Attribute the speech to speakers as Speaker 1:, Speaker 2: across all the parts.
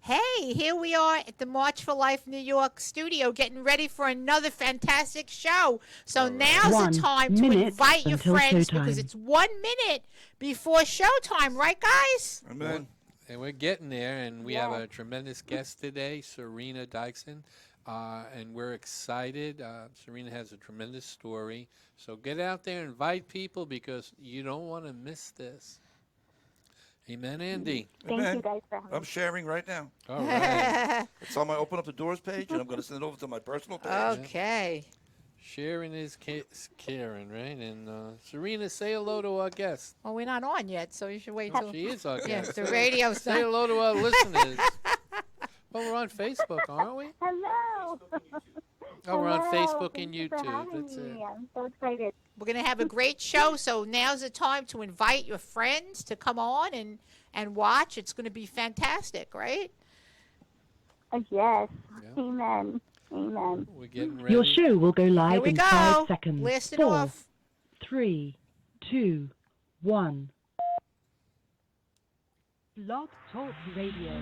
Speaker 1: Hey, here we are at the March for Life New York studio getting ready for another fantastic show. So
Speaker 2: All right.
Speaker 1: now's the time to
Speaker 3: 1 minute
Speaker 1: invite your
Speaker 3: until
Speaker 1: friends because
Speaker 3: showtime.
Speaker 1: it's 1 minute before showtime, right, guys?
Speaker 2: Amen.
Speaker 4: And we're getting there, and we have
Speaker 5: Yes.
Speaker 4: a tremendous guest today, Serena Dyksen, and we're excited. Serena has a tremendous story, so get out there and invite people because you don't want to miss this. Amen, Andy.
Speaker 5: Thank
Speaker 2: Amen.
Speaker 5: you guys for having
Speaker 2: I'm
Speaker 5: me.
Speaker 2: sharing right now.
Speaker 4: All right.
Speaker 2: It's on my Open Up the Doors page, and I'm going to send it over to my personal page.
Speaker 1: Okay.
Speaker 4: Sharing is caring, right? And Serena, say hello to our guest.
Speaker 1: Well, we're not on yet, so you should wait
Speaker 4: Oh,
Speaker 1: till.
Speaker 4: she is our
Speaker 1: Yes,
Speaker 4: guest.
Speaker 1: the radio's
Speaker 4: Say
Speaker 1: not.
Speaker 4: hello to our listeners. Well, we're on Facebook, aren't we?
Speaker 5: Hello.
Speaker 4: Oh, we're on
Speaker 5: Hello.
Speaker 4: Facebook and
Speaker 5: Thank you for
Speaker 4: YouTube.
Speaker 5: having
Speaker 4: That's
Speaker 5: me.
Speaker 4: it.
Speaker 5: I'm so excited.
Speaker 1: We're going to have a great show, so now's the time to invite your friends to come on and watch. It's going to be fantastic, right?
Speaker 5: Yes.
Speaker 4: Yeah.
Speaker 5: Amen. Amen.
Speaker 4: We're getting ready.
Speaker 3: Your show will go
Speaker 1: Here
Speaker 3: live
Speaker 1: we
Speaker 3: in
Speaker 1: go.
Speaker 3: 5 seconds.
Speaker 1: Blast it
Speaker 3: 4,
Speaker 1: off.
Speaker 3: 3, 2, 1. Blog Talk Radio.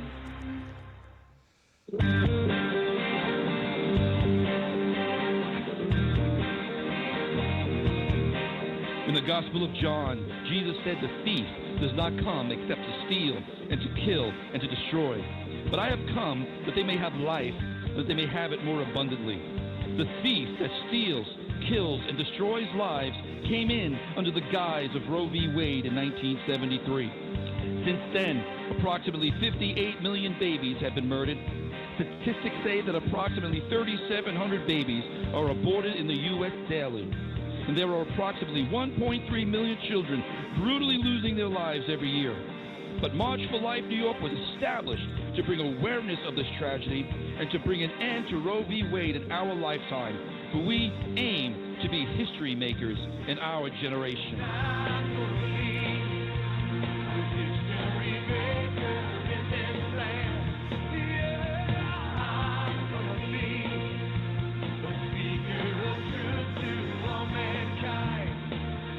Speaker 6: In the Gospel of John, Jesus said the thief does not come except to steal and to kill and to destroy. But I have come that they may have life, that they may have it more abundantly. The thief that steals, kills, and destroys lives came in under the guise of Roe v. Wade in 1973. Since then, approximately 58 million babies have been murdered. Statistics say that approximately 3,700 babies are aborted in the U.S. daily. And there are approximately 1.3 million children brutally losing their lives every year. But March for Life New York was established to bring awareness of this tragedy and to bring an end to Roe v. Wade in our lifetime, for we aim to be history makers in our generation.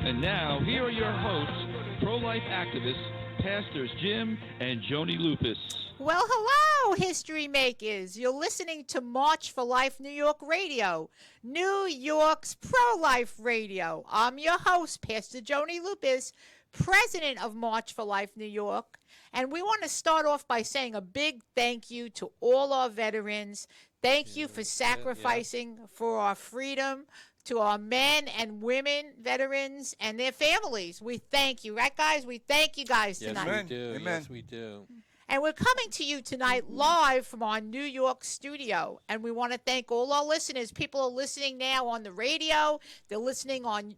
Speaker 6: And now, here are your hosts, pro-life activists, Pastors Jim and Joni Lupus.
Speaker 1: Well, hello, history makers. You're listening to March for Life New York Radio, New York's pro-life radio. I'm your host, Pastor Joni Lupus, president of March for Life New York. And we want to start off by saying a big thank you to all our veterans. Thank you for sacrificing for our freedom. To our men and women veterans and their families, we thank you. Right, guys? We thank you guys
Speaker 4: Yes,
Speaker 1: tonight.
Speaker 2: Amen.
Speaker 4: we do.
Speaker 2: Amen.
Speaker 4: Yes, we do.
Speaker 1: And we're coming to you tonight live from our New York studio. And we want to thank all our listeners. People are listening now on the radio. They're watching on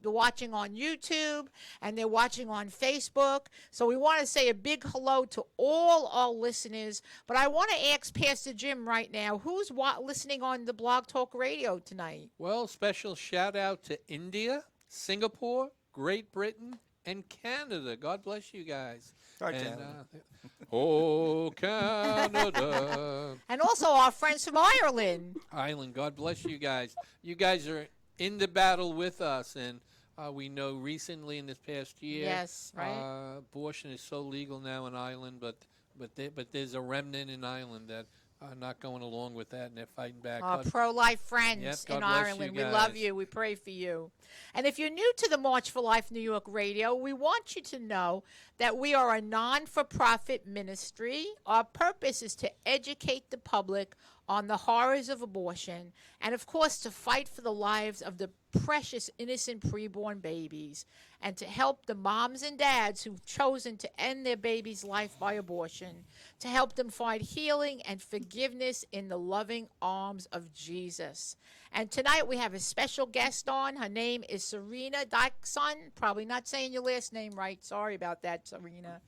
Speaker 1: YouTube, and they're watching on Facebook. So we want to say a big hello to all our listeners. But I want to ask Pastor Jim right now, who's listening on the Blog Talk Radio tonight?
Speaker 4: Well, special shout out to India, Singapore, Great Britain, and Canada. God bless you guys.
Speaker 2: Hi,
Speaker 4: And,
Speaker 2: Canada.
Speaker 4: oh, Canada.
Speaker 1: And also our friends from Ireland.
Speaker 4: Island, God bless you guys. You guys are in the battle with us, and we know recently in this past year,
Speaker 1: Yes, right.
Speaker 4: abortion is so legal now in Ireland, but there's a remnant in Ireland that are not going along with that, and they're fighting back.
Speaker 1: Our
Speaker 4: God-
Speaker 1: pro-life friends
Speaker 4: Yep, God
Speaker 1: in
Speaker 4: bless you
Speaker 1: Ireland. We love
Speaker 4: guys.
Speaker 1: you. We pray for you. And if you're new to the March for Life New York Radio, we want you to know that we are a non-for-profit ministry. Our purpose is to educate the public on the horrors of abortion and, of course, to fight for the lives of the precious innocent preborn babies and to help the moms and dads who've chosen to end their baby's life by abortion, to help them find healing and forgiveness in the loving arms of Jesus. And tonight we have a special guest on. Her name is Serena Dyksen. Probably not saying your last name right. Sorry about that, Serena.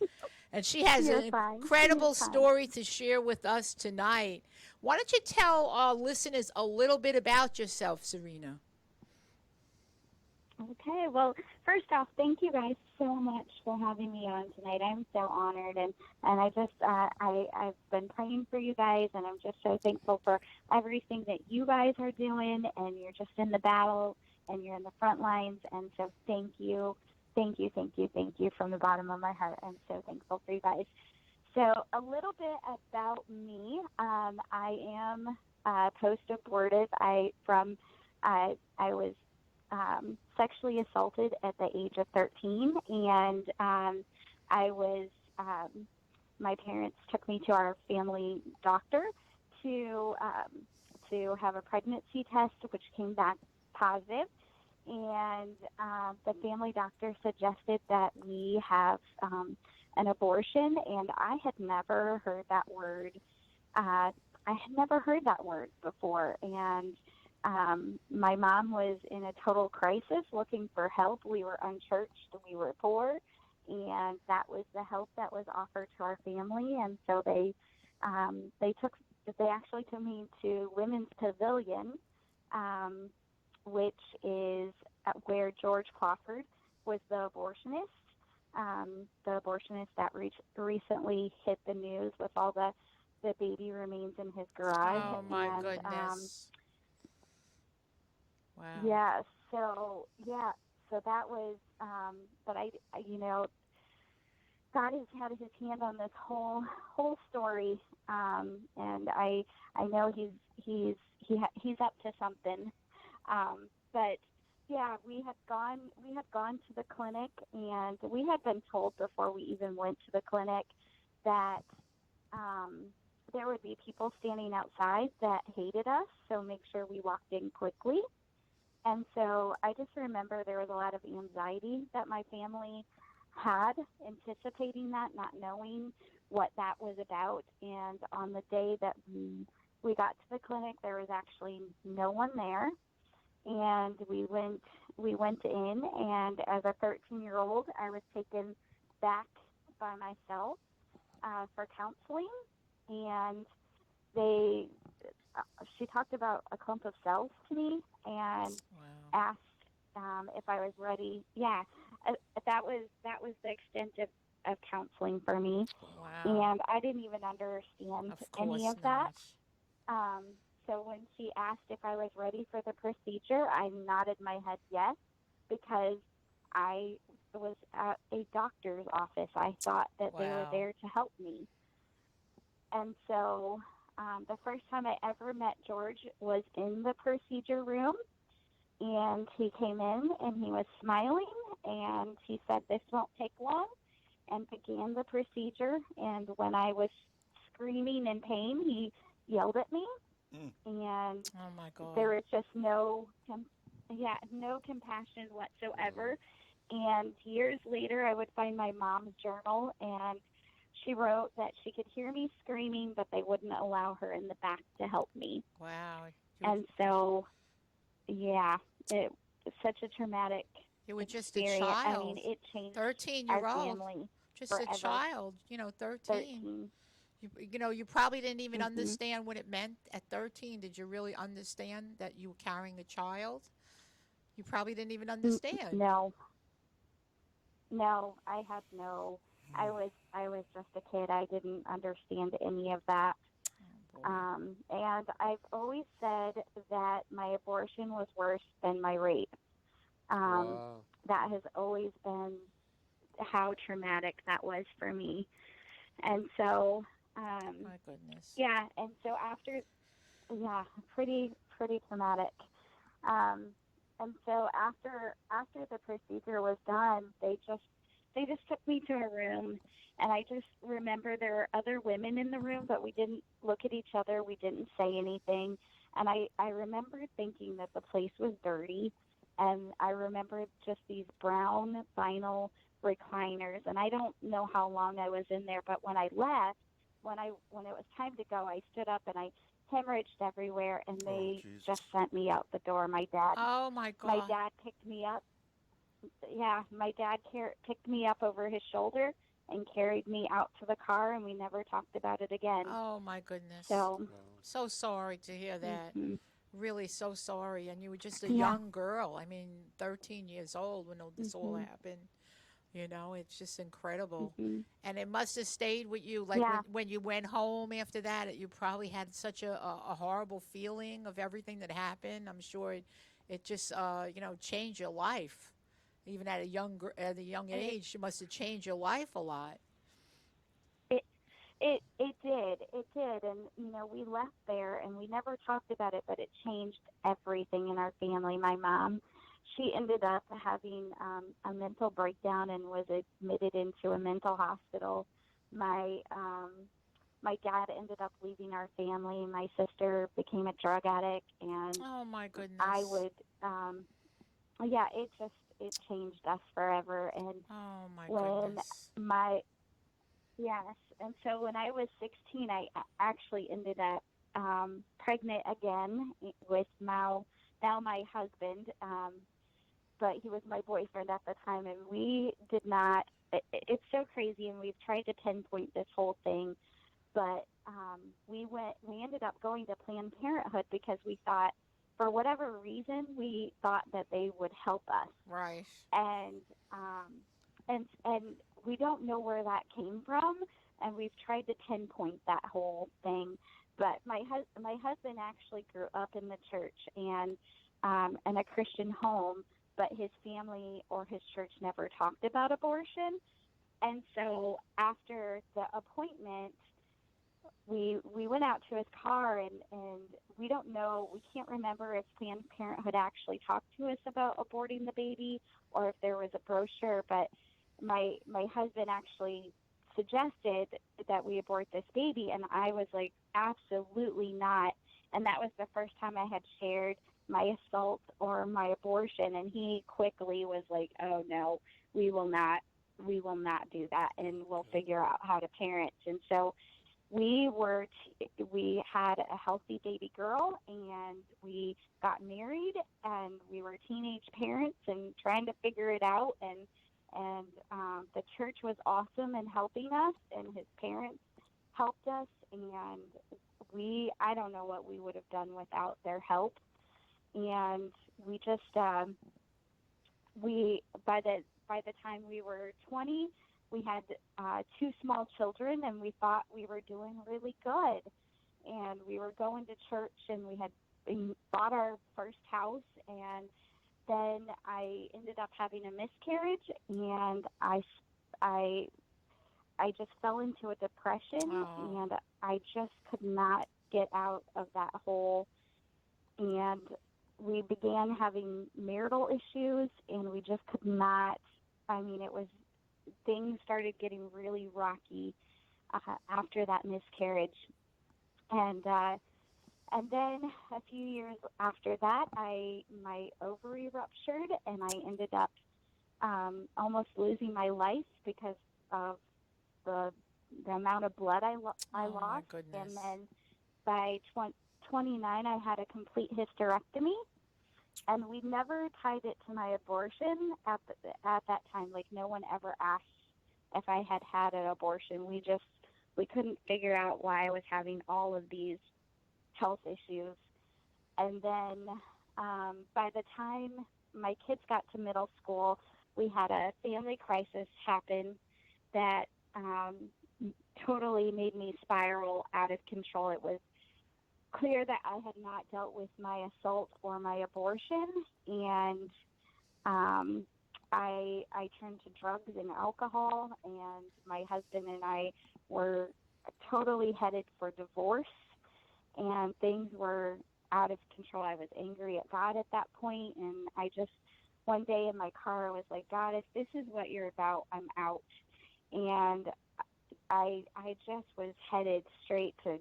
Speaker 1: And she has
Speaker 5: You're
Speaker 1: an
Speaker 5: fine.
Speaker 1: incredible
Speaker 5: You're fine.
Speaker 1: story to share with us tonight. Why don't you tell our listeners a little bit about yourself, Serena?
Speaker 5: Okay, well, first off, thank you guys so much for having me on tonight. I'm so honored, and I just I've been praying for you guys, and I'm just so thankful for everything that you guys are doing, and you're just in the battle, and you're in the front lines, and so thank you from the bottom of my heart. I'm so thankful for you guys. So a little bit about me. I am post-abortive. I was sexually assaulted at the age of 13, and I was my parents took me to our family doctor to have a pregnancy test, which came back positive. And the family doctor suggested that we have an abortion, and I had never heard that word. I had never heard that word before, and my mom was in a total crisis, looking for help. We were unchurched, we were poor, and that was the help that was offered to our family. And so they actually took me to Women's Pavilion, which is where George Crawford was the abortionist that recently hit the news with all the baby remains in his garage.
Speaker 1: Oh my
Speaker 5: And
Speaker 1: goodness. Wow.
Speaker 5: yeah, so that was, but God has had his hand on this whole story, and I know he's up to something. But yeah, we had gone to the clinic, and we had been told before we even went to the clinic that there would be people standing outside that hated us, so make sure we walked in quickly. And so I just remember there was a lot of anxiety that my family had, anticipating that, not knowing what that was about. And on the day that we got to the clinic, there was actually no one there. And we went in, and as a 13-year-old, I was taken back by myself for counseling. And she talked about a clump of cells to me and asked if I was ready. Yeah, that was the extent of counseling for me.
Speaker 1: Wow.
Speaker 5: And I didn't even understand
Speaker 1: Of
Speaker 5: any
Speaker 1: course
Speaker 5: of that.
Speaker 1: not.
Speaker 5: So when she asked if I was ready for the procedure, I nodded my head yes, because I was at a doctor's office. I thought that they were
Speaker 1: Wow.
Speaker 5: there to help me. And so the first time I ever met George was in the procedure room, and he came in and he was smiling, and he said, "This won't take long," and began the procedure. And when I was screaming in pain, he yelled at me. And
Speaker 1: Oh my God.
Speaker 5: there was just no compassion whatsoever. And years later, I would find my mom's journal, and she wrote that she could hear me screaming, but they wouldn't allow her in the back to help me.
Speaker 1: Wow.
Speaker 5: And so, yeah, it was such a traumatic
Speaker 1: You were just a
Speaker 5: experience. I mean,
Speaker 1: child.
Speaker 5: it changed our
Speaker 1: 13-year-old.
Speaker 5: family
Speaker 1: Just a
Speaker 5: forever.
Speaker 1: child, 13.
Speaker 5: 13.
Speaker 1: You probably didn't even
Speaker 5: Mhm.
Speaker 1: understand what it meant at 13. Did you really understand that you were carrying a child? You probably didn't even understand.
Speaker 5: No, I had no. I was just a kid. I didn't understand any of that.
Speaker 1: Oh, boy.
Speaker 5: And I've always said that my abortion was worse than my rape.
Speaker 4: Wow.
Speaker 5: That has always been how traumatic that was for me. And so,
Speaker 1: My goodness.
Speaker 5: yeah. And so pretty traumatic. And so after the procedure was done, they just took me to a room, and I just remember there were other women in the room, but we didn't look at each other. We didn't say anything. And I remember thinking that the place was dirty, and I remember just these brown vinyl recliners. And I don't know how long I was in there, but when I left, when it was time to go, I stood up and I hemorrhaged everywhere, and they just sent me out the door. My dad
Speaker 1: Oh my God.
Speaker 5: picked me up. Yeah, my dad picked me up over his shoulder and carried me out to the car, and we never talked about it again.
Speaker 1: Oh my goodness.
Speaker 5: So,
Speaker 1: So sorry to hear that.
Speaker 5: mhm.
Speaker 1: Really so sorry. And you were just a
Speaker 5: Yeah.
Speaker 1: young girl. I mean, 13 years old when all this all
Speaker 5: Mhm.
Speaker 1: happened. It's just incredible.
Speaker 5: Mhm.
Speaker 1: And it must have stayed with you. Like
Speaker 5: Yeah.
Speaker 1: when you went home after that, you probably had such a horrible feeling of everything that happened. I'm sure it just, changed your life. Even at a young
Speaker 5: It,
Speaker 1: age, it must have changed your life a lot.
Speaker 5: It did, and we left there and we never talked about it, but it changed everything in our family. My mom, she ended up having a mental breakdown and was admitted into a mental hospital. My dad ended up leaving our family. My sister became a drug addict, and
Speaker 1: Oh my goodness.
Speaker 5: I would, yeah, it changed us forever. And
Speaker 1: Oh my
Speaker 5: when
Speaker 1: goodness.
Speaker 5: my Yes, and so when I was 16, I actually ended up pregnant again with now my husband, but he was my boyfriend at the time, and we did not. It's so crazy, and we've tried to pinpoint this whole thing, but we ended up going to Planned Parenthood because we thought, for whatever reason, we thought that they would help us,
Speaker 1: Right.
Speaker 5: and and we don't know where that came from, and we've tried to pinpoint that whole thing. But my husband actually grew up in the church and in a Christian home, but his family or his church never talked about abortion. And so after the appointment, we went out to his car, and we don't know, we can't remember if Planned Parenthood actually talked to us about aborting the baby or if there was a brochure, but my husband actually suggested that we abort this baby, and I was like, absolutely not. And that was the first time I had shared my assault or my abortion, and he quickly was like, oh no, we will not do that, and we'll figure out how to parent. And so we had a healthy baby girl, and we got married, and we were teenage parents and trying to figure it out. And the church was awesome in helping us, and his parents helped us, and I don't know what we would have done without their help. And we just by the time we were 20, we had 2 small children, and we thought we were doing really good. And we were going to church, and we bought our first house, and then I ended up having a miscarriage, and I just fell into a depression,
Speaker 1: Oh.
Speaker 5: and I just could not get out of that hole. And we began having marital issues, and we just could not. I mean, things started getting really rocky after that miscarriage, and then a few years after that, my ovary ruptured, and I ended up almost losing my life because of the amount of blood I
Speaker 1: Oh my
Speaker 5: lost.
Speaker 1: goodness.
Speaker 5: And then by 29, I had a complete hysterectomy, and we never tied it to my abortion at that time. Like, no one ever asked if I had an abortion. We couldn't figure out why I was having all of these health issues. And then by the time my kids got to middle school, we had a family crisis happen that totally made me spiral out of control. It was clear that I had not dealt with my assault or my abortion, and I turned to drugs and alcohol, and my husband and I were totally headed for divorce, and things were out of control. I was angry at God at that point, and I just, one day in my car, I was like, God, if this is what you're about, I'm out. And I just was headed straight to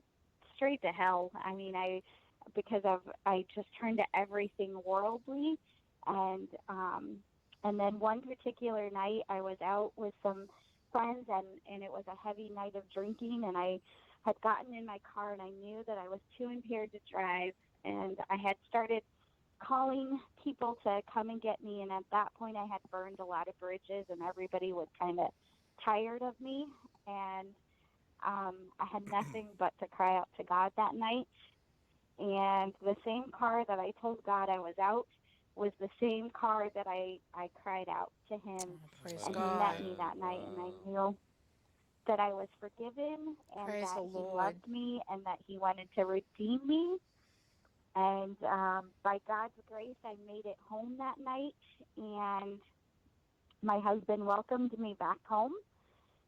Speaker 5: hell. I mean, I just turned to everything worldly, and then one particular night I was out with some friends, and it was a heavy night of drinking, and I had gotten in my car, and I knew that I was too impaired to drive, and I had started calling people to come and get me, and at that point I had burned a lot of bridges, and everybody was kind of tired of me, and I had nothing but to cry out to God that night. And the same car that I told God I was out was the same car that I cried out to him.
Speaker 1: Praise
Speaker 5: And
Speaker 1: God.
Speaker 5: he met me that night, and I knew that I was forgiven, and
Speaker 1: Praise
Speaker 5: that
Speaker 1: the
Speaker 5: he
Speaker 1: Lord.
Speaker 5: loved me, and that he wanted to redeem me. And by God's grace, I made it home that night, and my husband welcomed me back home.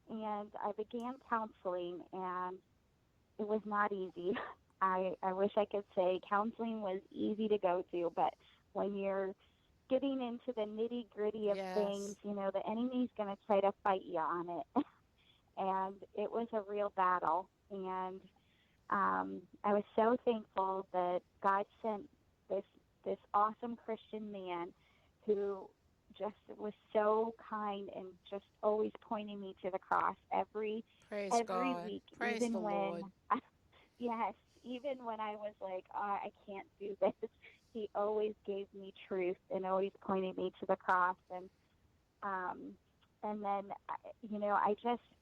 Speaker 5: and I began counseling, and it was not easy. I wish I could say counseling was easy to go to, but when you're getting into the nitty gritty of things,
Speaker 1: Yes.
Speaker 5: the enemy's going to try to fight you on it. And it was a real battle. And I was so thankful that God sent this awesome Christian man who just was so kind and just always pointing me to the cross
Speaker 1: Praise
Speaker 5: every
Speaker 1: God.
Speaker 5: week,
Speaker 1: Praise
Speaker 5: even
Speaker 1: the
Speaker 5: when
Speaker 1: Lord.
Speaker 5: yes, even when I was like, oh, I can't do this. He always gave me truth and always pointed me to the cross. And then,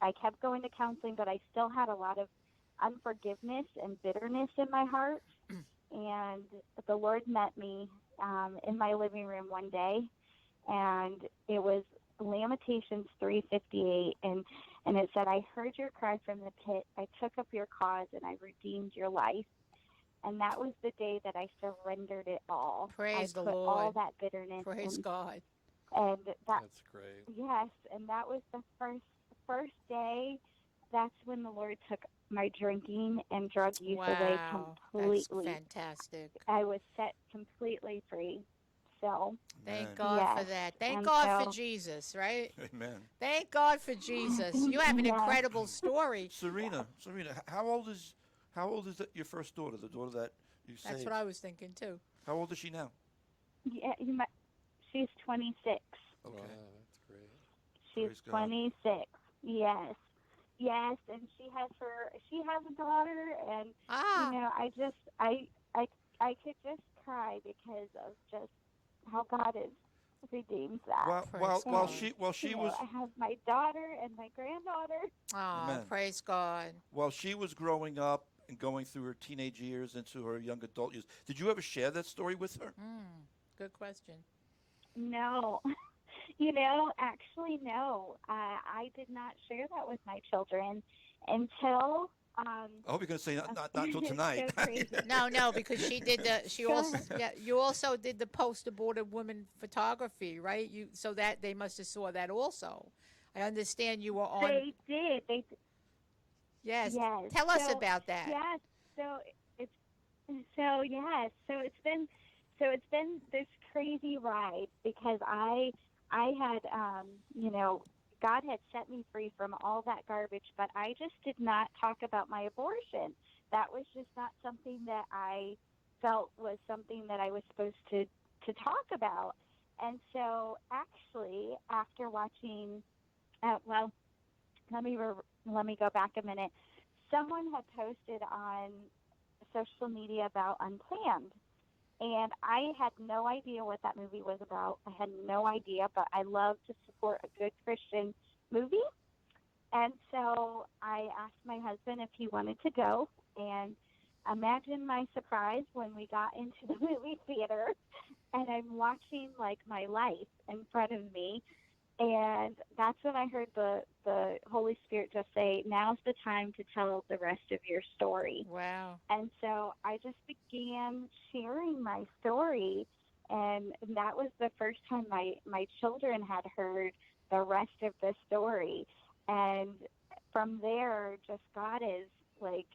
Speaker 5: I kept going to counseling, but I still had a lot of unforgiveness and bitterness in my heart. And the Lord met me in my living room one day, and it was Lamentations 3:58, and it said, "I heard your cry from the pit. I took up your cause, and I redeemed your life." And that was the day that I surrendered it all. I
Speaker 1: Praise the
Speaker 5: put all
Speaker 1: Lord.
Speaker 5: that bitterness
Speaker 1: Praise God.
Speaker 5: and that
Speaker 4: That's great.
Speaker 5: yes, and that was the first day. That's when the Lord took my drinking and drug use away
Speaker 1: Wow. That's
Speaker 5: completely.
Speaker 1: fantastic.
Speaker 5: I was set completely free. So
Speaker 1: Thank
Speaker 2: Amen.
Speaker 1: God for
Speaker 5: yes,
Speaker 1: that. Thank
Speaker 5: and
Speaker 1: God for
Speaker 5: so
Speaker 1: Jesus, right?
Speaker 2: Amen.
Speaker 1: Thank God for Jesus. You have an
Speaker 5: yes,
Speaker 1: incredible story.
Speaker 2: Serena, how old is your first daughter? The daughter that you
Speaker 1: That's
Speaker 2: saved.
Speaker 1: what I was thinking too.
Speaker 2: How old is she now?
Speaker 5: yeah, she's 26.
Speaker 2: Okay.
Speaker 4: Wow, that's great.
Speaker 5: She's
Speaker 2: Praise God.
Speaker 5: 26. Yes. Yes, and she has a daughter, and
Speaker 1: Ah,
Speaker 5: I just I could just cry because of just how God has redeemed that.
Speaker 2: While while
Speaker 1: praise
Speaker 2: while
Speaker 1: God.
Speaker 2: she while she was
Speaker 5: I have my daughter and my granddaughter.
Speaker 1: Oh,
Speaker 2: Amen.
Speaker 1: praise God.
Speaker 2: While she was growing up and going through her teenage years into her young adult years, did you ever share that story with her?
Speaker 1: Good question.
Speaker 5: No, actually, no. I did not share that with my children until
Speaker 2: I hope you're going to say not until
Speaker 5: it's
Speaker 2: tonight.
Speaker 5: so crazy.
Speaker 1: No, no, because she did she
Speaker 5: So
Speaker 1: also, yeah, you also did the post aborted women photography, right? So that they must have saw that also. I understand you were on.
Speaker 5: they did.
Speaker 1: Yes,
Speaker 5: Yes.
Speaker 1: tell us
Speaker 5: So
Speaker 1: about that.
Speaker 5: yes. So it's so yes. So it's been this crazy ride because I had God had set me free from all that garbage, but I just did not talk about my abortion. That was just not something that I felt was something that I was supposed to talk about. And so actually after watching well, let me go back a minute. Someone had posted on social media about Unplanned, and I had no idea what that movie was about. I had no idea, but I love to support a good Christian movie. And so I asked my husband if he wanted to go, and imagine my surprise when we got into the movie theater and I'm watching like my life in front of me, and that's when I heard the Holy Spirit just say, "Now's the time to tell the rest of your story."
Speaker 1: Wow.
Speaker 5: And so I just began sharing my story, and that was the first time my children had heard the rest of the story. And from there, just God is like,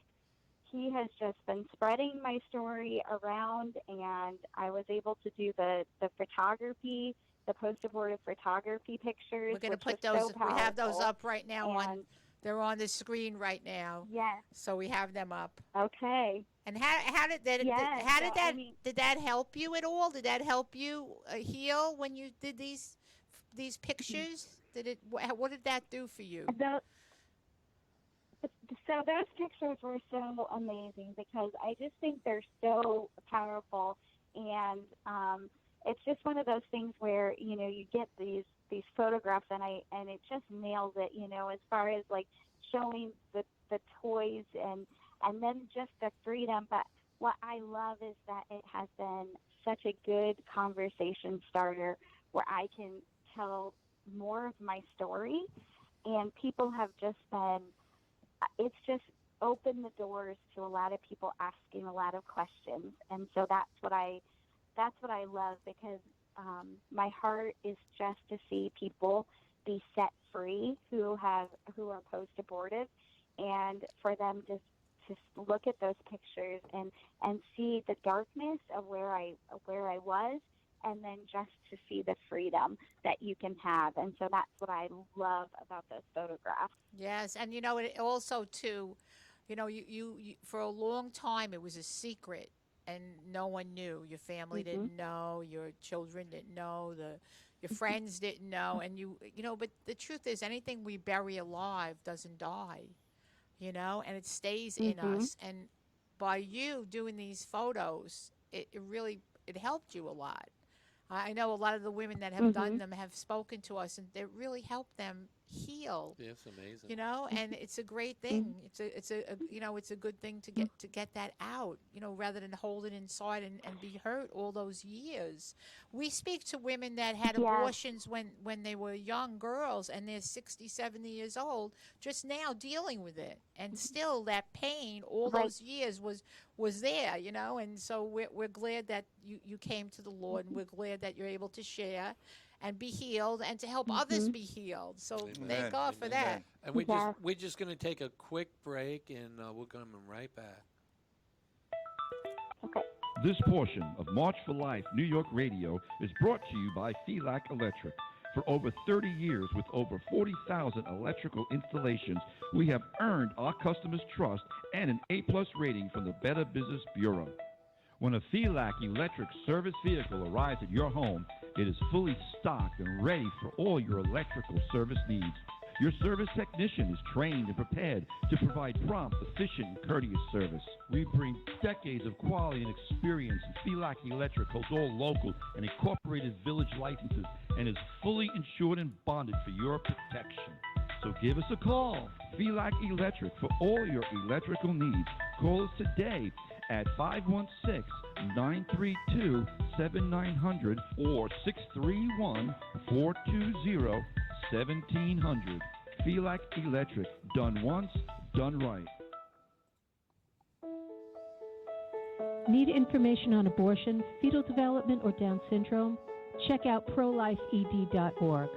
Speaker 5: He has just been spreading my story around, and I was able to do the photography, the post-abortive photography pictures,
Speaker 1: We're going to
Speaker 5: which was
Speaker 1: put those,
Speaker 5: so
Speaker 1: we have those
Speaker 5: powerful.
Speaker 1: up right now
Speaker 5: And
Speaker 1: they're on the screen right now.
Speaker 5: yes,
Speaker 1: So we have them up.
Speaker 5: okay,
Speaker 1: And how did that,
Speaker 5: yes.
Speaker 1: how
Speaker 5: So
Speaker 1: did
Speaker 5: I
Speaker 1: that,
Speaker 5: mean,
Speaker 1: did that help you at all? Did that help you heal when you did these pictures? Did it, what did that do for you?
Speaker 5: the so those pictures were so amazing because I just think they're so powerful, and it's just one of those things where you get these photographs, and it just nails it, as far as like showing the toys, and then just the freedom. But what I love is that it has been such a good conversation starter where I can tell more of my story, and people have just been, it's just opened the doors to a lot of people asking a lot of questions. And so that's what I love, because my heart is just to see people be set free who are post-abortive, and for them to look at those pictures and see the darkness of where I was, and then just to see the freedom that you can have. And so that's what I love about those photographs.
Speaker 1: Yes, and it also too, you for a long time it was a secret and no one knew. Your family
Speaker 5: Mm-hmm.
Speaker 1: didn't know, your children didn't know, your friends didn't know, and but the truth is anything we bury alive doesn't die, and it stays in
Speaker 5: Mm-hmm.
Speaker 1: us. And by you doing these photos, it really it helped you a lot. I know a lot of the women that have
Speaker 5: Mm-hmm.
Speaker 1: done them have spoken to us, and it really helped them heal.
Speaker 4: Yeah, it's amazing.
Speaker 1: And it's a great
Speaker 5: Mm-hmm.
Speaker 1: thing. It's a good thing to get that out, rather than hold it inside and be hurt all those years. We speak to women that had
Speaker 5: Yes.
Speaker 1: abortions when they were young girls, and they're 60, 70 years old, just now dealing with it, and still that pain all
Speaker 5: Right.
Speaker 1: those years was there, and so we're glad that you came to the Lord, and we're glad that you're able to share and be healed and to help others
Speaker 5: Mm-hmm.
Speaker 1: be healed. So
Speaker 2: Amen.
Speaker 1: thank God for
Speaker 4: Amen.
Speaker 1: that.
Speaker 4: And we're
Speaker 5: Yeah.
Speaker 4: just going to take a quick break, and we'll come right back.
Speaker 5: Okay.
Speaker 6: This portion of March for Life New York Radio is brought to you by FELAC Electric. For over 30 years, with over 40,000 electrical installations, we have earned our customers' trust and an A-plus rating from the Better Business Bureau. When a FELAC electric service vehicle arrives at your home, it is fully stocked and ready for all your electrical service needs. Your service technician is trained and prepared to provide prompt, efficient, and courteous service. We bring decades of quality and experience, and FELAC Electric holds all local and incorporated village licenses and is fully insured and bonded for your protection. So give us a call, FELAC Electric, for all your electrical needs. Call us today at 516-932-7900 or 631-420-1700. FELAC Electric, done once, done right.
Speaker 7: Need information on abortion, fetal development, or Down syndrome? Check out prolifeed.org.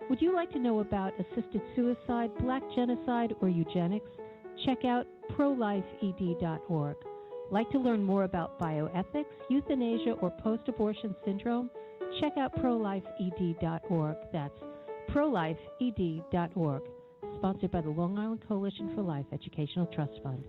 Speaker 7: Would you like to know about assisted suicide, black genocide, or eugenics? Check out prolifeed.org. Like to learn more about bioethics, euthanasia, or post-abortion syndrome? Check out prolifeed.org. That's prolifeed.org. Sponsored by the Long Island Coalition for Life Educational Trust Fund.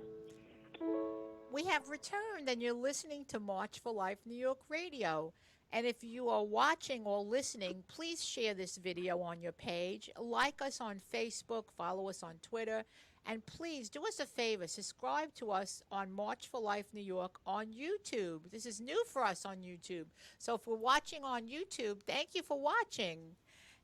Speaker 1: We have returned, and you're listening to March for Life New York Radio. And if you are watching or listening, please share this video on your page. Like us on Facebook, follow us on Twitter, and please do us a favor, subscribe to us on March for Life New York on YouTube. This is new for us on YouTube. So if we're watching on YouTube, thank you for watching.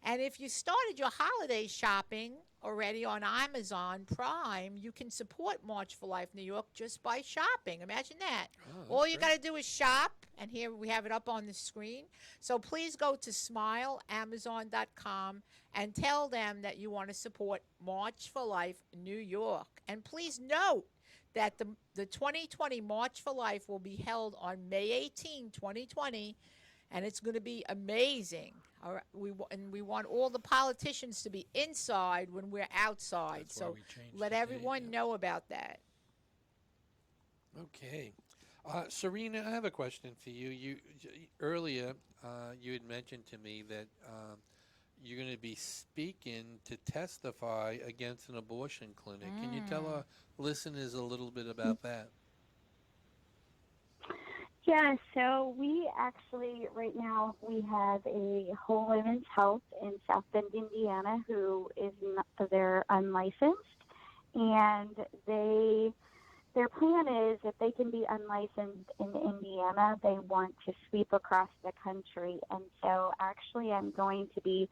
Speaker 1: And if you started your holiday shopping already on Amazon Prime, you can support March for Life New York just by shopping. Imagine that. All you got to do is shop, and here we have it up on the screen. So please go to smileamazon.com and tell them that you want to support March for Life New York. And please note that the 2020 March for Life will be held on May 18, 2020, and it's going to be amazing. All right, we want all the politicians to be inside when we're outside.
Speaker 4: That's why
Speaker 1: So
Speaker 4: we changed
Speaker 1: let
Speaker 4: the date,
Speaker 1: everyone
Speaker 4: yeah.
Speaker 1: know about that.
Speaker 4: Okay. Serena, I have a question for you. Earlier, you had mentioned to me that you're going to be speaking to testify against an abortion clinic. Can you tell our listeners a little bit about that?
Speaker 5: Yeah, so we actually, right now, we have a Whole Women's Health in South Bend, Indiana, who is they're unlicensed, and their plan is if they can be unlicensed in Indiana, they want to sweep across the country. And so actually I'm going to be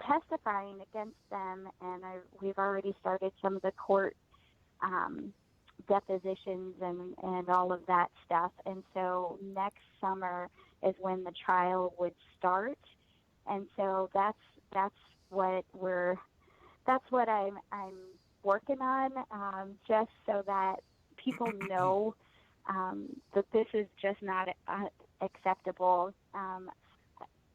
Speaker 5: testifying against them, and we've already started some of the court depositions and all of that stuff. And so next summer is when the trial would start. And so that's what I'm working on, just so that people know that this is just not acceptable.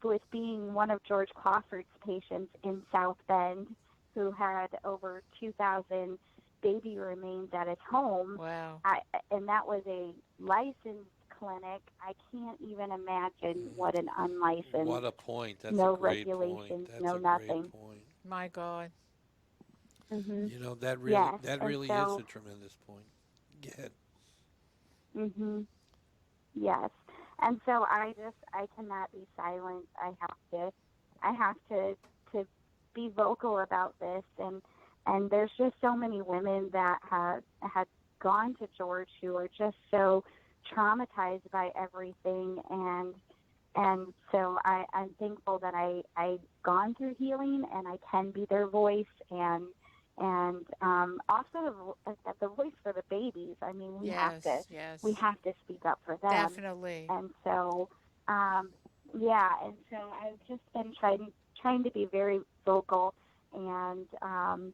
Speaker 5: with being one of George Crawford's patients in South Bend, who had over 2,000 baby remains at his home,
Speaker 1: Wow.
Speaker 5: and that was a licensed clinic. I can't even imagine what an unlicensed.
Speaker 4: What a point. That's
Speaker 5: no
Speaker 4: a great
Speaker 5: regulations,
Speaker 4: point. That's
Speaker 5: no
Speaker 4: a
Speaker 5: nothing.
Speaker 4: great point.
Speaker 1: My God.
Speaker 5: Mhm.
Speaker 4: You know, that
Speaker 5: Yes,
Speaker 4: really
Speaker 5: and
Speaker 4: is
Speaker 5: so-
Speaker 4: a tremendous point. Go ahead.
Speaker 5: Mhm. Yes. And so I cannot be silent. I have to be vocal about this, and there's just so many women that had gone to George who are just so traumatized by everything, and so I'm thankful that I've gone through healing and I can be their voice, and also the voice for the babies. I mean, we have
Speaker 1: Yes. Yes.
Speaker 5: to speak up for them.
Speaker 1: Definitely.
Speaker 5: And so, and so I've just been trying to be very vocal, and so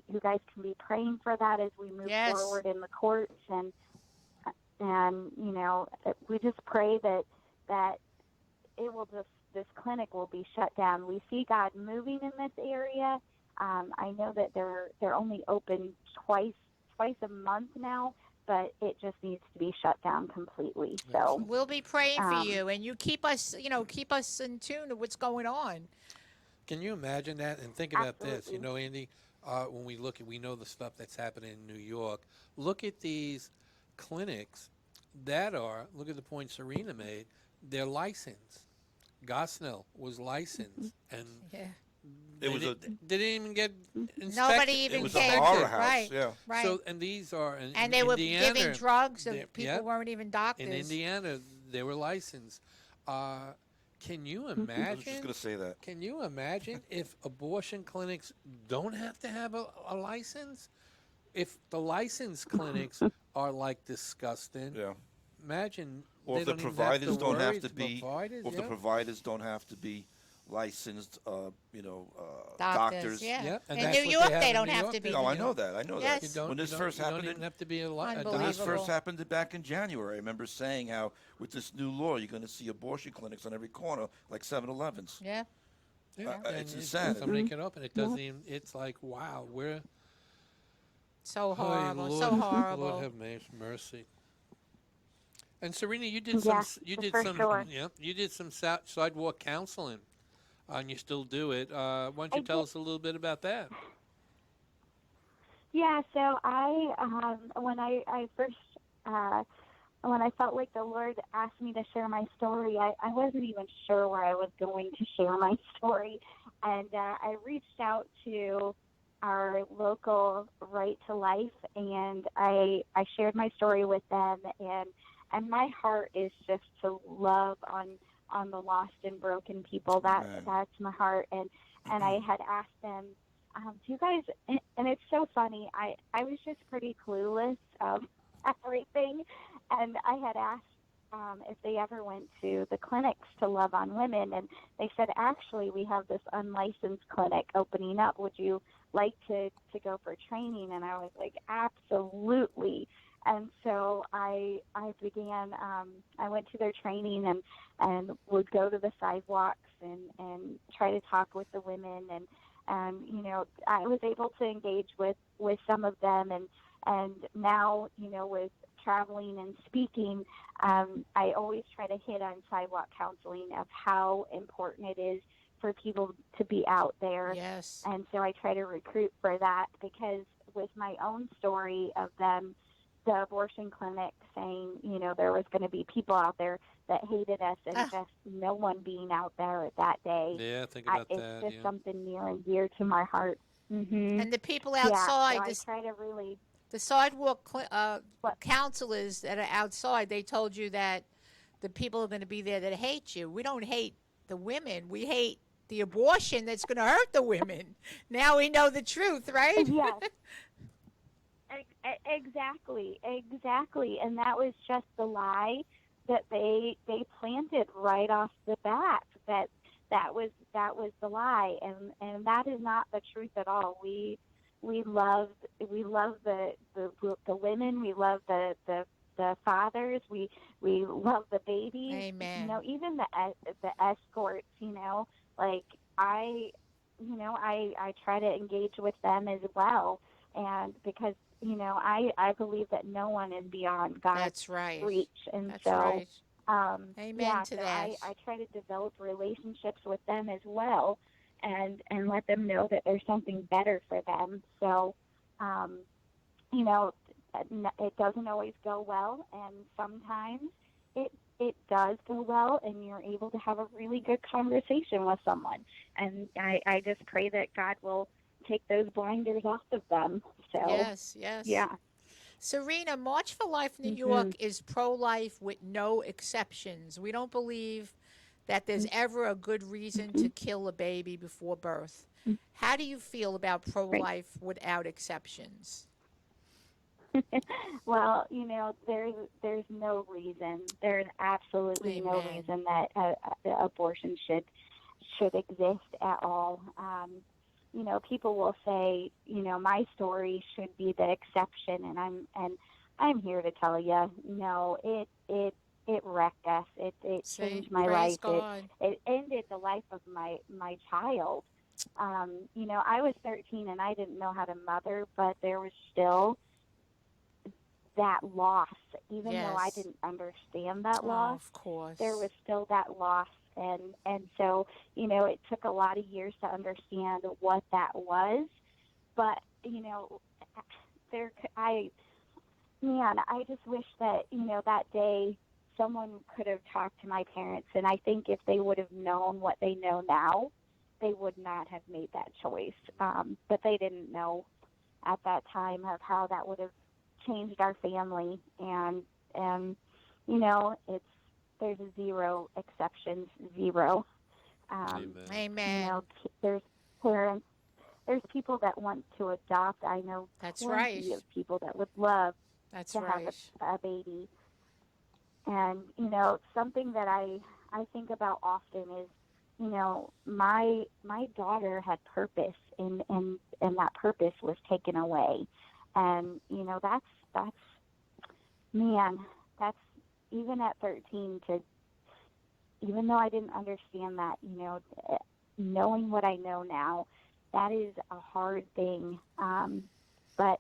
Speaker 5: you guys can be praying for that as we move
Speaker 1: Yes.
Speaker 5: forward in the courts, and we just pray that it will this clinic will be shut down. We see God moving in this area. I know that they're only open twice a month now, but it just needs to be shut down completely. So
Speaker 1: We'll be praying for
Speaker 5: Um,
Speaker 1: you, and you keep us in tune to what's going on.
Speaker 4: Can you imagine that? And think about this. You
Speaker 5: Absolutely.
Speaker 4: know, Andy, when we know the stuff that's happening in New York. Look at these clinics that look at the point Serena made, they're licensed. Gosnell was licensed, and
Speaker 1: Yeah.
Speaker 2: It was
Speaker 4: they didn't even get inspected.
Speaker 1: Nobody even
Speaker 2: it was a
Speaker 1: came.
Speaker 2: horror house.
Speaker 1: Right.
Speaker 2: Yeah.
Speaker 1: Right.
Speaker 4: So, and these are in
Speaker 1: and they were
Speaker 4: Indiana,
Speaker 1: giving drugs, and
Speaker 4: they're-
Speaker 1: people
Speaker 4: yep.
Speaker 1: weren't even doctors.
Speaker 4: In Indiana, they were licensed. Can you
Speaker 2: I was just
Speaker 4: imagine?
Speaker 2: going to say that.
Speaker 4: Can you imagine if abortion clinics don't have to have a license? If the licensed clinics are like disgusting,
Speaker 2: Yeah.
Speaker 4: imagine.
Speaker 2: Or
Speaker 4: they
Speaker 2: if the
Speaker 4: don't even
Speaker 2: providers don't
Speaker 4: worry.
Speaker 2: have to
Speaker 4: The
Speaker 2: be,
Speaker 4: providers,
Speaker 2: or if the
Speaker 4: yeah.
Speaker 2: providers don't have to be licensed,
Speaker 1: Doctors,
Speaker 2: doctors.
Speaker 1: yeah.
Speaker 4: Yep, and
Speaker 1: In
Speaker 4: that's
Speaker 1: New
Speaker 4: what
Speaker 1: York,
Speaker 4: they have
Speaker 1: they
Speaker 4: in
Speaker 1: don't
Speaker 4: New
Speaker 1: have
Speaker 4: York.
Speaker 1: to be.
Speaker 2: No, I
Speaker 4: You
Speaker 2: know
Speaker 4: don't-
Speaker 2: that. I know
Speaker 1: Yes.
Speaker 2: that.
Speaker 4: You don't.
Speaker 2: When this
Speaker 4: you
Speaker 2: first
Speaker 4: don't, you
Speaker 2: happened,
Speaker 4: don't even have to be a
Speaker 2: when this
Speaker 1: Unbelievable.
Speaker 2: first happened back in January, I remember saying how with this new law, you're going to see abortion clinics on every corner, like 7-Elevens.
Speaker 1: Yeah.
Speaker 4: Yeah,
Speaker 2: It's
Speaker 4: and
Speaker 2: insanity.
Speaker 4: somebody can open it. Doesn't even. It's like wow, we're
Speaker 1: So
Speaker 4: oh,
Speaker 1: horrible.
Speaker 4: Lord,
Speaker 1: So horrible.
Speaker 4: Lord have mercy. And Serena, you did
Speaker 5: Yeah,
Speaker 4: you did
Speaker 5: for
Speaker 4: some,
Speaker 5: sure.
Speaker 4: yeah, you did some sidewalk counseling, and you still do it. Why don't you
Speaker 5: I
Speaker 4: tell
Speaker 5: did.
Speaker 4: us a little bit about that?
Speaker 5: Yeah, so I first when I felt like the Lord asked me to share my story, I wasn't even sure where I was going to share my story, and I reached out to our local Right to Life, and I shared my story with them, and my heart is just to love on the lost and broken people.
Speaker 2: Amen.
Speaker 5: That's my heart, and I had asked them, do you guys? And it's so funny. I was just pretty clueless of everything, and I had asked if they ever went to the clinics to love on women, and they said, actually, we have this unlicensed clinic opening up. Would you like to go for training? And I was like, absolutely. And so I began, I went to their training and would go to the sidewalks and try to talk with the women, and I was able to engage with some of them, and now, with traveling and speaking, I always try to hit on sidewalk counseling of how important it is for people to be out there.
Speaker 1: Yes.
Speaker 5: And so I try to recruit for that, because with my own story of them, the abortion clinic saying, there was going to be people out there that hated us, and just no one being out there that day.
Speaker 4: Yeah, think about
Speaker 5: It's
Speaker 4: that.
Speaker 5: just
Speaker 4: Yeah.
Speaker 5: something near and dear to my heart. Mm-hmm.
Speaker 1: And the people
Speaker 5: Yeah,
Speaker 1: outside,
Speaker 5: so I try to really.
Speaker 1: the sidewalk
Speaker 5: What?
Speaker 1: counselors that are outside, they told you that the people are going to be there that hate you. We don't hate the women. We hate the abortion that's going to hurt the women. Now we know the truth, right?
Speaker 5: Yes. Exactly, and that was just the lie that they planted right off the bat. That was the lie, and that is not the truth at all. We love the women. We love the the fathers. We love the babies.
Speaker 1: Amen.
Speaker 5: You know, even the escorts. You know, like I try to engage with them as well, and because I believe that no one is beyond God's
Speaker 1: That's right.
Speaker 5: reach, and
Speaker 1: That's
Speaker 5: so
Speaker 1: right. Amen
Speaker 5: yeah,
Speaker 1: to
Speaker 5: so
Speaker 1: that.
Speaker 5: I try to develop relationships with them as well, and let them know that there's something better for them. So, you know, it doesn't always go well, and sometimes it does go well, and you're able to have a really good conversation with someone. And I just pray that God will take those blinders off of them. So,
Speaker 1: Yes, yes.
Speaker 5: yeah.
Speaker 1: Serena, March for Life New
Speaker 5: Mhm.
Speaker 1: York is pro-life with no exceptions. We don't believe that there's ever a good reason to
Speaker 5: Mhm.
Speaker 1: kill a baby before birth. How do you feel about
Speaker 5: Right.
Speaker 1: pro-life without exceptions?
Speaker 5: Well, there's no reason. There's absolutely no
Speaker 1: Amen.
Speaker 5: reason that abortion should exist at all. People will say, my story should be the exception, and I'm here to tell you, no, it wrecked us. It
Speaker 1: See,
Speaker 5: changed my
Speaker 1: praise
Speaker 5: life.
Speaker 1: God.
Speaker 5: It ended the life of my child. I was 13 and I didn't know how to mother, but there was still that loss, even though I
Speaker 1: Yes.
Speaker 5: didn't understand that
Speaker 1: Oh,
Speaker 5: loss,
Speaker 1: of
Speaker 5: there
Speaker 1: course.
Speaker 5: was still that loss. And so, it took a lot of years to understand what that was. But, there, I just wish that, that day someone could have talked to my parents. And I think if they would have known what they know now, they would not have made that choice. But they didn't know at that time of how that would have changed our family, and it's there's zero exceptions, zero.
Speaker 4: Amen.
Speaker 1: Amen.
Speaker 5: There's parents, there's people that want to adopt. I know
Speaker 1: That's right.
Speaker 5: plenty of people that would love
Speaker 1: That's
Speaker 5: to have
Speaker 1: right.
Speaker 5: a baby, and something that I think about often is, my daughter had purpose, and that purpose was taken away, and that's man, that's even at 13 to, even though I didn't understand that, knowing what I know now, that is a hard thing. But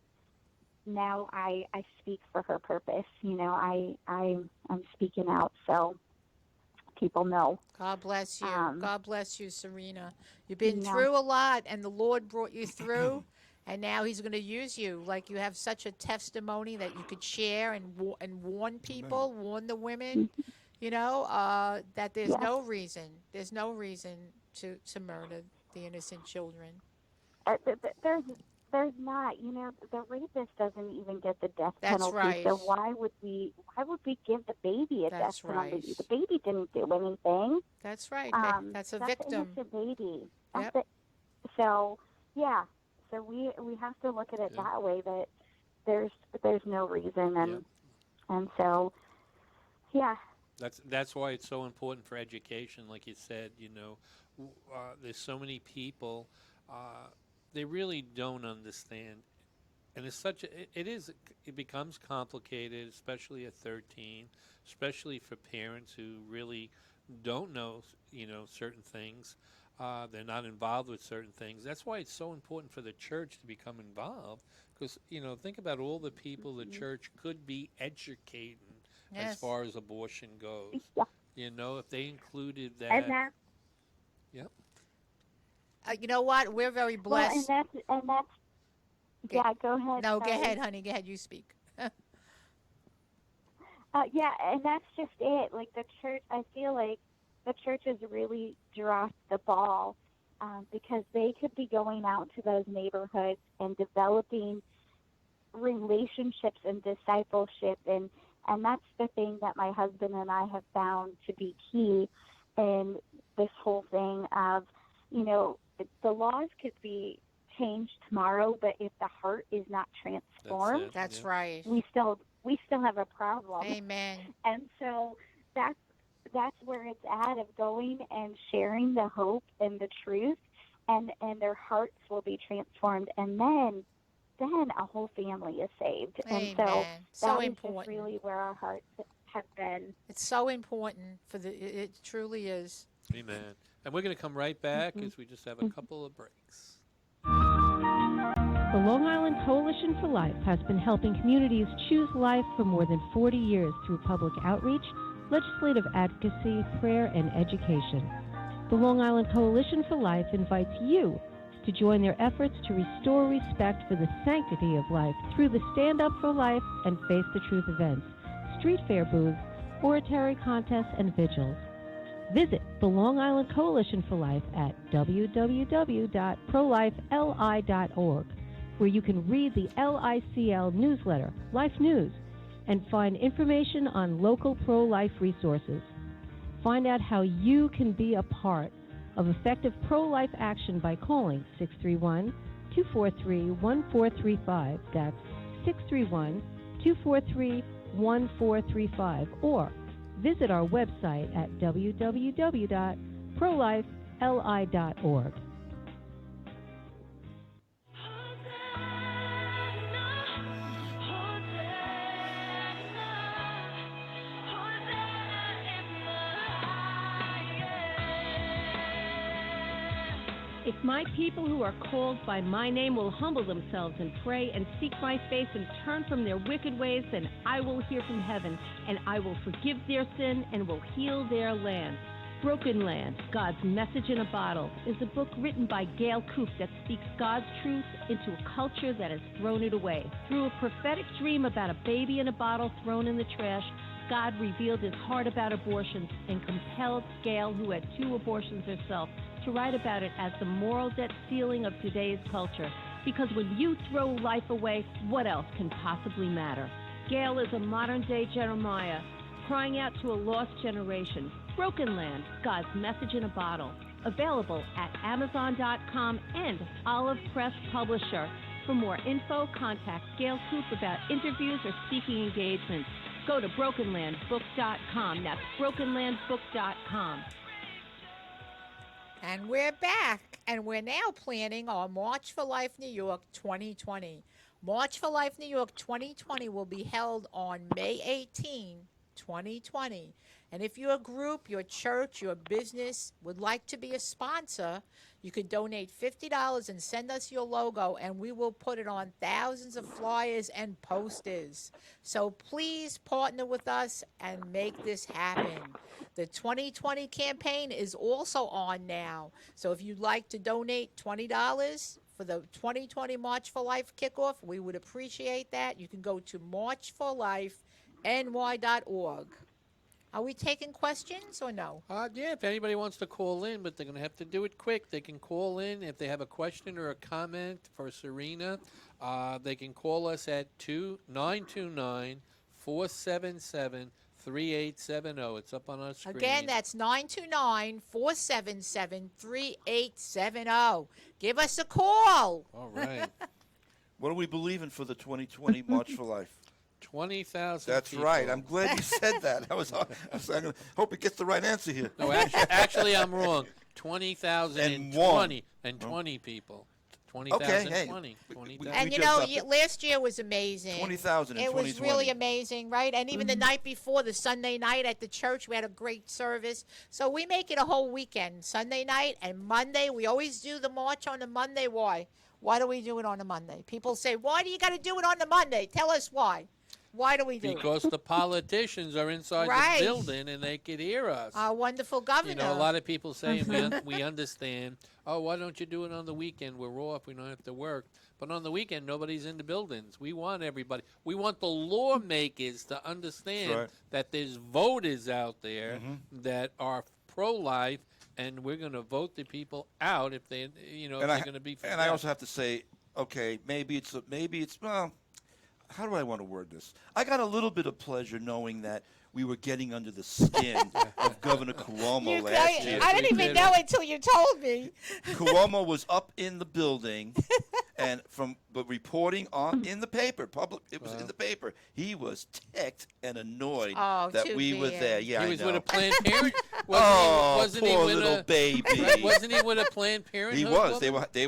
Speaker 5: now I speak for her purpose. I'm speaking out so people know.
Speaker 1: God bless you.
Speaker 5: Um,
Speaker 1: God bless you, Serena. You've been
Speaker 5: yeah,
Speaker 1: through a lot, and the Lord brought you through, and now He's going to use you. Like you have such a testimony that you could share and warn
Speaker 2: Amen.
Speaker 1: people, warn the women. That
Speaker 5: yeah.
Speaker 1: there's no reason to murder the innocent children.
Speaker 5: There's not. The rapist doesn't even get the death
Speaker 1: That's
Speaker 5: penalty.
Speaker 1: right.
Speaker 5: So why would we give the baby a death
Speaker 1: That's
Speaker 5: penalty?
Speaker 1: right.
Speaker 5: The baby didn't do anything.
Speaker 1: That's right. That's a
Speaker 5: That's an
Speaker 1: victim.
Speaker 5: innocent baby. That's
Speaker 1: Yep.
Speaker 5: it. So yeah. So we have to look at it
Speaker 4: Yep.
Speaker 5: that way. That there's no reason,
Speaker 4: Yep.
Speaker 5: and so yeah.
Speaker 4: That's why it's so important for education, like you said. There's so many people, they really don't understand, and it's such a, it becomes complicated, especially at 13, especially for parents who really don't know, certain things. They're not involved with certain things. That's why it's so important for the church to become involved, because think about all the people the church could be educating as
Speaker 1: Yes.
Speaker 4: far as abortion goes.
Speaker 5: Yeah.
Speaker 4: If they included
Speaker 5: And
Speaker 4: that.
Speaker 5: that
Speaker 4: Yep.
Speaker 1: You know what? We're very
Speaker 5: well, and
Speaker 1: blessed.
Speaker 5: that's
Speaker 1: G-
Speaker 5: yeah. Go ahead.
Speaker 1: No, go
Speaker 5: Sorry.
Speaker 1: ahead, honey. Go ahead. You speak.
Speaker 5: Yeah, and that's just it. Like the church, I feel like the church has really dropped the ball, because they could be going out to those neighborhoods and developing relationships and discipleship, and that's the thing that my husband and I have found to be key in this whole thing of, the laws could be changed tomorrow, but if the heart is not
Speaker 4: That's
Speaker 5: transformed,
Speaker 4: it.
Speaker 1: That's
Speaker 4: Yep.
Speaker 1: right.
Speaker 5: we still have a problem.
Speaker 1: Amen.
Speaker 5: And so that's where it's at, of going and sharing the hope and the truth, and their hearts will be transformed, and then then a whole family is saved. And so
Speaker 1: Amen. So
Speaker 5: that is just
Speaker 1: important.
Speaker 5: really where our hearts have been.
Speaker 1: It's so important for it truly is.
Speaker 4: Amen. And we're going to come right back as we just have a couple of breaks.
Speaker 7: The Long Island Coalition for Life has been helping communities choose life for more than 40 years through public outreach, legislative advocacy, prayer, and education. The Long Island Coalition for Life invites you to join their efforts to restore respect for the sanctity of life through the Stand Up for Life and Face the Truth events, street fair booths, oratory contests, and vigils. Visit the Long Island Coalition for Life at www.prolifeli.org, where you can read the LICL newsletter, Life News, and find information on local pro-life resources. Find out how you can be a part of effective pro-life action by calling 631-243-1435. That's 631-243-1435. Or visit our website at www.prolifeli.org. If my people who are called by my name will humble themselves and pray and seek my face and turn from their wicked ways, then I will hear from heaven, and I will forgive their sin and will heal their land. Broken Land, God's Message in a Bottle, is a book written by Gail Koop that speaks God's truth into a culture that has thrown it away. Through a prophetic dream about a baby in a bottle thrown in the trash, God revealed his heart about abortions and compelled Gail, who had 2 abortions herself, to write about it as the moral debt ceiling of today's culture. Because when you throw life away, what else can possibly matter? Gail is a modern-day Jeremiah, crying out to a lost generation. Broken Land, God's Message in a Bottle. Available at Amazon.com and Olive Press Publisher. For more info, contact Gail Koop about interviews or speaking engagements. Go to BrokenLandBook.com. That's BrokenLandBook.com.
Speaker 1: And we're back, and we're now planning our March for Life New York 2020. March for Life New York 2020 will be held on May 18, 2020. And if your group, your church, your business would like to be a sponsor, you could donate $50 and send us your logo, and we will put it on thousands of flyers and posters. So please partner with us and make this happen. The 2020 campaign is also on now. So if you'd like to donate $20 for the 2020 March for Life kickoff, we would appreciate that. You can go to marchforlifeny.org. Are we taking questions or no?
Speaker 4: Yeah, if anybody wants to call in, but they're going to have to do it quick. They can call in if they have a question or a comment for Serena. They can call us at 929-477-3870. It's up on our screen.
Speaker 1: Again, that's 929-477-3870. Give us a call.
Speaker 4: All right.
Speaker 2: What are we believing for the 2020 March for Life?
Speaker 4: 20,000
Speaker 2: That's
Speaker 4: people.
Speaker 2: right. I'm glad you said that. I hope it gets the right answer here.
Speaker 4: No, actually I'm wrong. 20,020 and 20 people. 20,020.
Speaker 1: And you know, last year was amazing.
Speaker 2: 20,000 in
Speaker 1: It was
Speaker 2: 2020.
Speaker 1: really amazing, right? And even the night before, the Sunday night at the church, we had a great service. So we make it a whole weekend. Sunday night and Monday, we always do the march on the Monday. Why? Why do we do it on a Monday? People say, why do you got to do it on the Monday? Tell us why. Why do we do it?
Speaker 4: Because the politicians are inside
Speaker 1: Right.
Speaker 4: the building and they could hear us.
Speaker 1: Our wonderful governor.
Speaker 4: You know, a lot of people say, we understand, oh, why don't you do it on the weekend? We're off. We don't have to work. But on the weekend, nobody's in the buildings. We want everybody. We want the lawmakers to understand that there's voters out there that are pro-life, and we're going to vote the people out if they, they're going to be for
Speaker 2: And I also have to say, okay, maybe it's well, how do I want to word this? I got a little bit of pleasure knowing that we were getting under the skin of Governor Cuomo last year.
Speaker 1: I didn't even know until you told me.
Speaker 2: Cuomo was up in the building, but reporting in the paper. It was in the paper. He was ticked and annoyed that we were there. Yeah,
Speaker 4: he was
Speaker 2: I know.
Speaker 4: with a Planned Parenthood.
Speaker 2: Wasn't poor little baby.
Speaker 4: Wasn't he with a Planned Parenthood?
Speaker 2: He was. They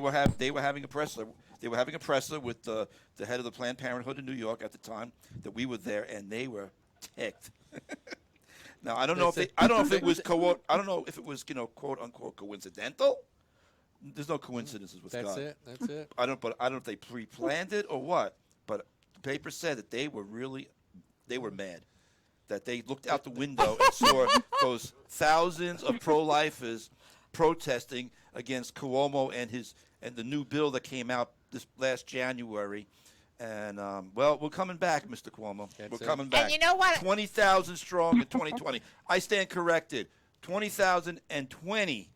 Speaker 2: were having a press. they were having a presser with the head of the Planned Parenthood in New York at the time that we were there, and they were ticked. Now I don't know if it was I don't know if it was quote unquote coincidental. There's no coincidences with God.
Speaker 4: That's it.
Speaker 2: I don't know if they pre-planned it or what. But the paper said that they were mad. That they looked out the window and saw those thousands of pro-lifers protesting against Cuomo and the new bill that came out this last January. And, well, we're coming back, Mr. Cuomo. We're coming back.
Speaker 1: And you know what?
Speaker 2: 20,000 strong in 2020. I stand corrected. 20,020.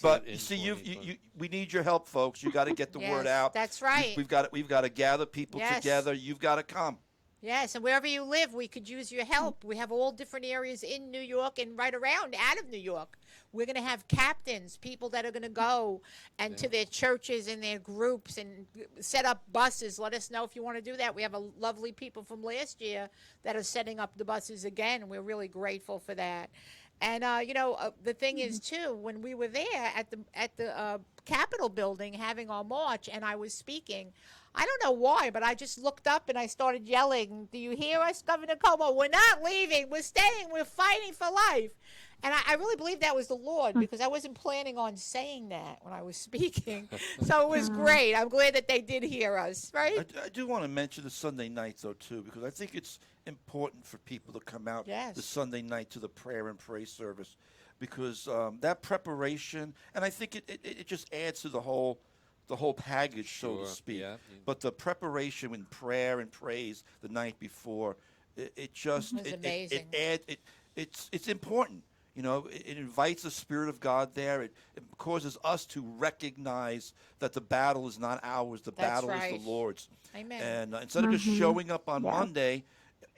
Speaker 2: But you see, we need your help, folks. You got to get the word out.
Speaker 1: That's right.
Speaker 2: We've got to gather people together. You've got to come.
Speaker 1: Yes, and wherever you live, we could use your help. We have all different areas in New York and right around out of New York. We're going to have captains, people that are going to go and to their churches and their groups and set up buses. Let us know if you want to do that. We have lovely people from last year that are setting up the buses again, and we're really grateful for that. And the thing is too, when we were there at the Capitol building having our march, and I was speaking, I don't know why, but I just looked up and I started yelling, "Do you hear us, Governor Cuomo? We're not leaving. We're staying. We're fighting for life." And I really believe that was the Lord, because I wasn't planning on saying that when I was speaking. So it was great. I'm glad that they did hear us, right?
Speaker 2: I do want to mention the Sunday night, though, too, because I think it's important for people to come out the Sunday night to the prayer and praise service, because that preparation, and I think it just adds to the whole package, so to speak.
Speaker 4: Yeah.
Speaker 2: But the preparation in prayer and praise the night before, it just
Speaker 1: was amazing.
Speaker 2: It's important. It invites the Spirit of God there. It causes us to recognize that the battle is not ours. The battle is the Lord's.
Speaker 1: Amen.
Speaker 2: And instead of just showing up on Monday,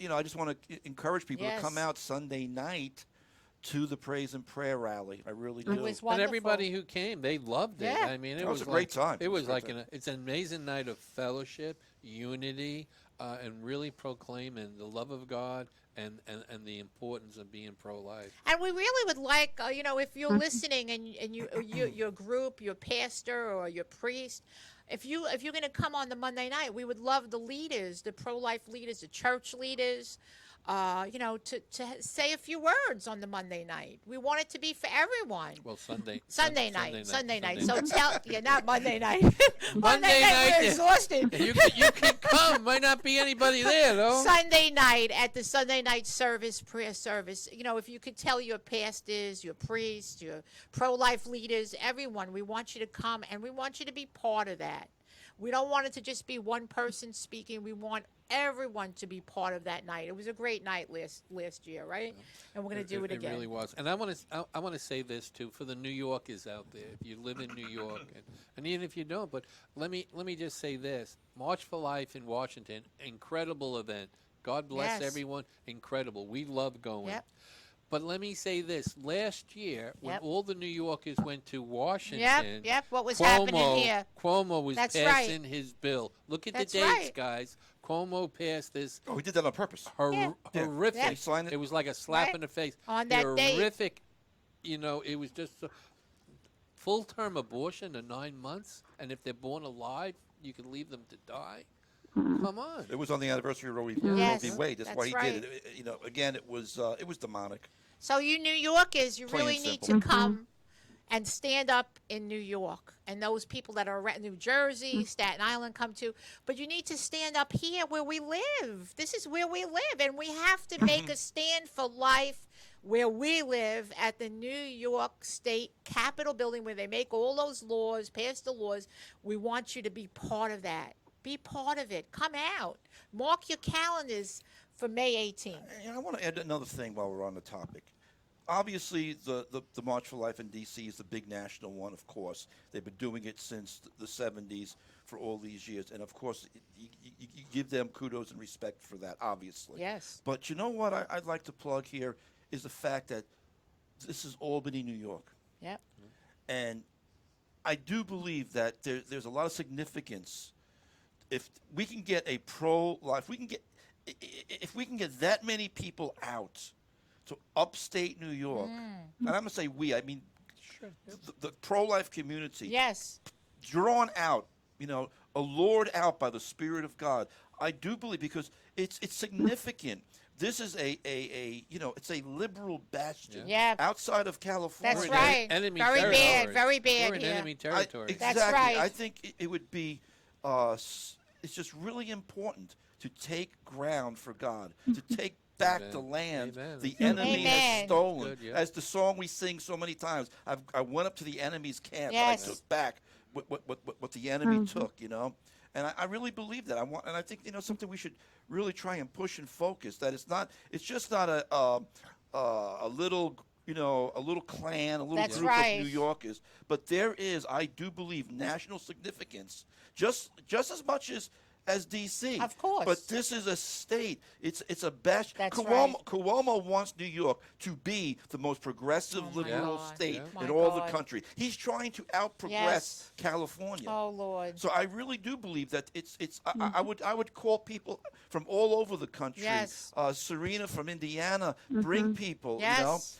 Speaker 2: I just want to encourage people to come out Sunday night to the praise and prayer rally. I really do.
Speaker 1: It was wonderful.
Speaker 4: And everybody who came, they loved it.
Speaker 1: Yeah.
Speaker 4: I mean, it
Speaker 2: was
Speaker 4: was
Speaker 2: a great time.
Speaker 4: It was like it's an amazing night of fellowship, unity, and really proclaiming the love of God and the importance of being pro-life.
Speaker 1: And we really would like, if you're listening and your group, your pastor or your priest, if you're going to come on the Monday night, we would love the leaders, the pro-life leaders, the church leaders, to say a few words on the Monday night. We want it to be for everyone.
Speaker 4: Well, Sunday
Speaker 1: night. So not Monday night.
Speaker 4: Monday night,
Speaker 1: we're exhausted.
Speaker 4: You can come. Might not be anybody there, though.
Speaker 1: Sunday night at the Sunday night service, prayer service. If you could tell your pastors, your priests, your pro-life leaders, everyone, we want you to come and we want you to be part of that. We don't want it to just be one person speaking. We want everyone to be part of that night. It was a great night last year, right? And we're going to do it again.
Speaker 4: It really was. And I want to say this too for the New Yorkers out there. If you live in New York, and even if you don't, but let me just say this: March for Life in Washington, incredible event. God bless everyone. Incredible. We love going.
Speaker 1: Yep.
Speaker 4: But let me say this. Last year, when all the New Yorkers went to Washington,
Speaker 1: what was happening here?
Speaker 4: Cuomo was passing his bill. Look at the dates, guys. Cuomo passed this.
Speaker 2: Oh, he did that on purpose.
Speaker 4: Horrific.
Speaker 2: He signed it.
Speaker 4: It was like a slap in the face.
Speaker 1: On that date.
Speaker 4: Horrific. It was just full-term abortion in 9 months, and if they're born alive, you can leave them to die. Come on.
Speaker 2: It was on the anniversary of Roe v. Wade. That's why he did it. Again, it was demonic.
Speaker 1: So you New Yorkers, you really need to come and stand up in New York. And those people that are around New Jersey, Staten Island come to. But you need to stand up here where we live. This is where we live. And we have to make a stand for life where we live at the New York State Capitol building where they make all those laws, pass the laws. We want you to be part of that. Be part of it. Come out. Mark your calendars for May 18th.
Speaker 2: I want to add another thing while we're on the topic. Obviously, the March for Life in D.C. is the big national one, of course. They've been doing it since the 70s for all these years. And, of course, you give them kudos and respect for that, obviously.
Speaker 1: Yes.
Speaker 2: But you know what I'd like to plug here is the fact that this is Albany, New York.
Speaker 1: Yep.
Speaker 2: And I do believe that there's a lot of significance. If we can get a pro-life, if we can get that many people out to upstate New York, and I'm going to say we, I mean the pro-life community,
Speaker 1: yes,
Speaker 2: drawn out, allured out by the Spirit of God. I do believe, because it's significant. This is a it's a liberal bastion
Speaker 1: Yeah.
Speaker 2: outside of California.
Speaker 1: That's
Speaker 4: We're in
Speaker 1: right.
Speaker 4: enemy
Speaker 1: Very bad.
Speaker 4: territory.
Speaker 1: Very bad
Speaker 4: We're in
Speaker 1: here.
Speaker 4: enemy territory.
Speaker 2: Exactly.
Speaker 1: That's right.
Speaker 2: I think it would be, it's just really important to take ground for God, to take back
Speaker 4: Amen.
Speaker 2: the land
Speaker 4: Amen.
Speaker 2: the
Speaker 4: That's
Speaker 2: enemy
Speaker 1: Amen.
Speaker 2: has stolen.
Speaker 4: Good, yeah.
Speaker 2: As the song we sing so many times, I went up to the enemy's camp
Speaker 1: Yes.
Speaker 2: and I took back what the enemy took, And I really believe that. And I think something we should really try and push and focus. That it's just not a little clan, a little
Speaker 1: That's
Speaker 2: group
Speaker 1: right.
Speaker 2: of New Yorkers, but there is, I do believe, national significance, just as much as D.C.
Speaker 1: Of course.
Speaker 2: But this is a state. It's a best.
Speaker 1: That's
Speaker 2: Cuomo wants New York to be the most progressive
Speaker 1: Oh, my
Speaker 2: liberal
Speaker 1: God.
Speaker 2: state
Speaker 4: Yeah.
Speaker 1: My
Speaker 2: in all
Speaker 1: God.
Speaker 2: the country. He's trying to outprogress
Speaker 1: Yes.
Speaker 2: California.
Speaker 1: Oh, Lord.
Speaker 2: So I really do believe that I would call people from all over the country.
Speaker 1: Yes.
Speaker 2: Serena from Indiana, bring people.
Speaker 1: Yes.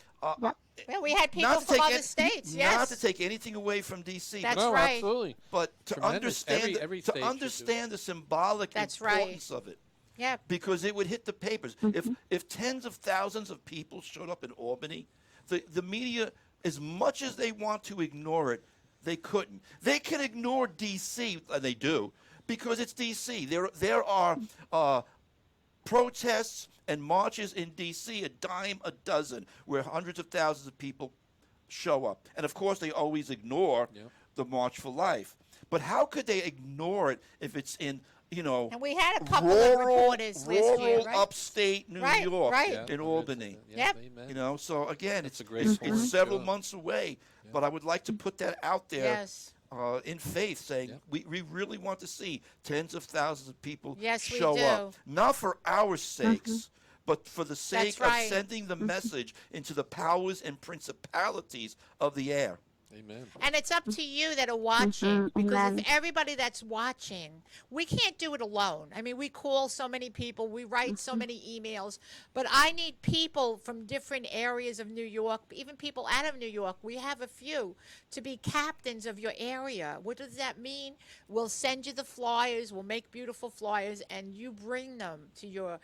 Speaker 1: Well, we had people
Speaker 2: Not to
Speaker 1: from
Speaker 2: take
Speaker 1: other
Speaker 2: it-
Speaker 1: states.
Speaker 2: Not
Speaker 1: Yes.
Speaker 2: to take anything away from D.C.
Speaker 1: That's
Speaker 4: no,
Speaker 1: right.
Speaker 4: absolutely.
Speaker 2: But to
Speaker 4: Tremendous.
Speaker 2: understand
Speaker 4: Every
Speaker 2: to
Speaker 4: state should do it.
Speaker 2: understand the symbolic
Speaker 1: That's right.
Speaker 2: importance of it,
Speaker 1: Yeah.
Speaker 2: because it would hit the papers. If tens of thousands of people showed up in Albany, the media, as much as they want to ignore it, they couldn't. They can ignore D.C., and they do, because it's D.C. There are protests and marches in D.C. a dime a dozen, where hundreds of thousands of people show up. And of course, they always ignore
Speaker 4: Yep.
Speaker 2: the March for Life. But how could they ignore it if it's in,
Speaker 1: And we had a couple of reporters last year,
Speaker 2: rural
Speaker 1: right?
Speaker 2: upstate New
Speaker 1: Right,
Speaker 2: York,
Speaker 1: right.
Speaker 4: Yeah,
Speaker 2: in
Speaker 4: that's
Speaker 2: Albany?
Speaker 4: it. Yeah,
Speaker 1: Yep.
Speaker 4: amen.
Speaker 2: So again,
Speaker 4: That's a great
Speaker 2: it's
Speaker 4: point.
Speaker 2: several
Speaker 4: Sure.
Speaker 2: months away, but I would like to put that out there.
Speaker 1: Yes.
Speaker 2: In faith, saying
Speaker 4: Yep.
Speaker 2: we really want to see tens of thousands of people
Speaker 1: Yes, we
Speaker 2: show
Speaker 1: do.
Speaker 2: up, not for our sakes, but for the sake
Speaker 1: right.
Speaker 2: of sending the message into the powers and principalities of the air.
Speaker 4: Amen.
Speaker 1: And it's up to you that are watching, because
Speaker 5: Amen.
Speaker 1: if everybody that's watching, we can't do it alone. I mean, we call so many people, we write so many emails, but I need people from different areas of New York, even people out of New York. We have a few to be captains of your area. What does that mean? We'll send you the flyers, we'll make beautiful flyers, and you bring them to your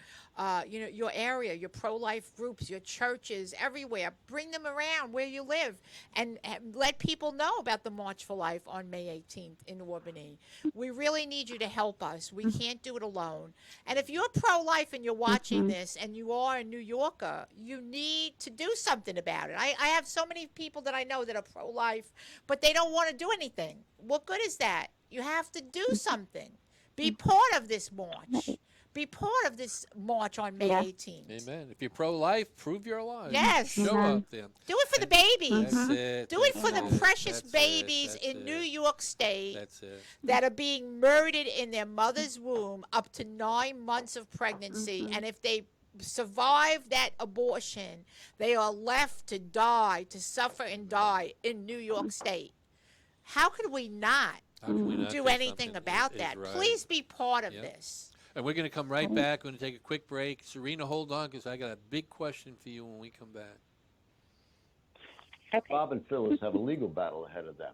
Speaker 1: your area, your pro-life groups, your churches, everywhere. Bring them around where you live, and let people know about the March for Life on May 18th in Albany. We really need you to help us. We can't do it alone. And if you're pro-life and you're watching this and you are a New Yorker, you need to do something about it. I have so many people that I know that are pro-life, but they don't want to do anything. What good is that? You have to do something. Be part of this march. Be part of this march on May
Speaker 5: Yeah.
Speaker 1: 18th.
Speaker 4: Amen. If you're pro-life, prove you're alive.
Speaker 1: Yes.
Speaker 4: Show up then.
Speaker 1: Do it for the babies.
Speaker 4: That's it.
Speaker 1: Do it
Speaker 4: that's
Speaker 1: for the
Speaker 4: it,
Speaker 1: precious
Speaker 4: that's it,
Speaker 1: babies
Speaker 4: that's
Speaker 1: in
Speaker 4: it,
Speaker 1: New York State
Speaker 4: That's it.
Speaker 1: that are being murdered in their mother's womb up to 9 months of pregnancy. And if they survive that abortion, they are left to die, to suffer and die in New York State. How could we not
Speaker 4: How can we not
Speaker 1: do
Speaker 4: something
Speaker 1: anything about
Speaker 4: is
Speaker 1: that?
Speaker 4: right.
Speaker 1: Please be part of
Speaker 4: Yep.
Speaker 1: this.
Speaker 4: And we're going to come right back. We're going to take a quick break. Serena, hold on, because I got a big question for you when we come back.
Speaker 5: Okay.
Speaker 8: Bob and Phyllis have a legal battle ahead of them.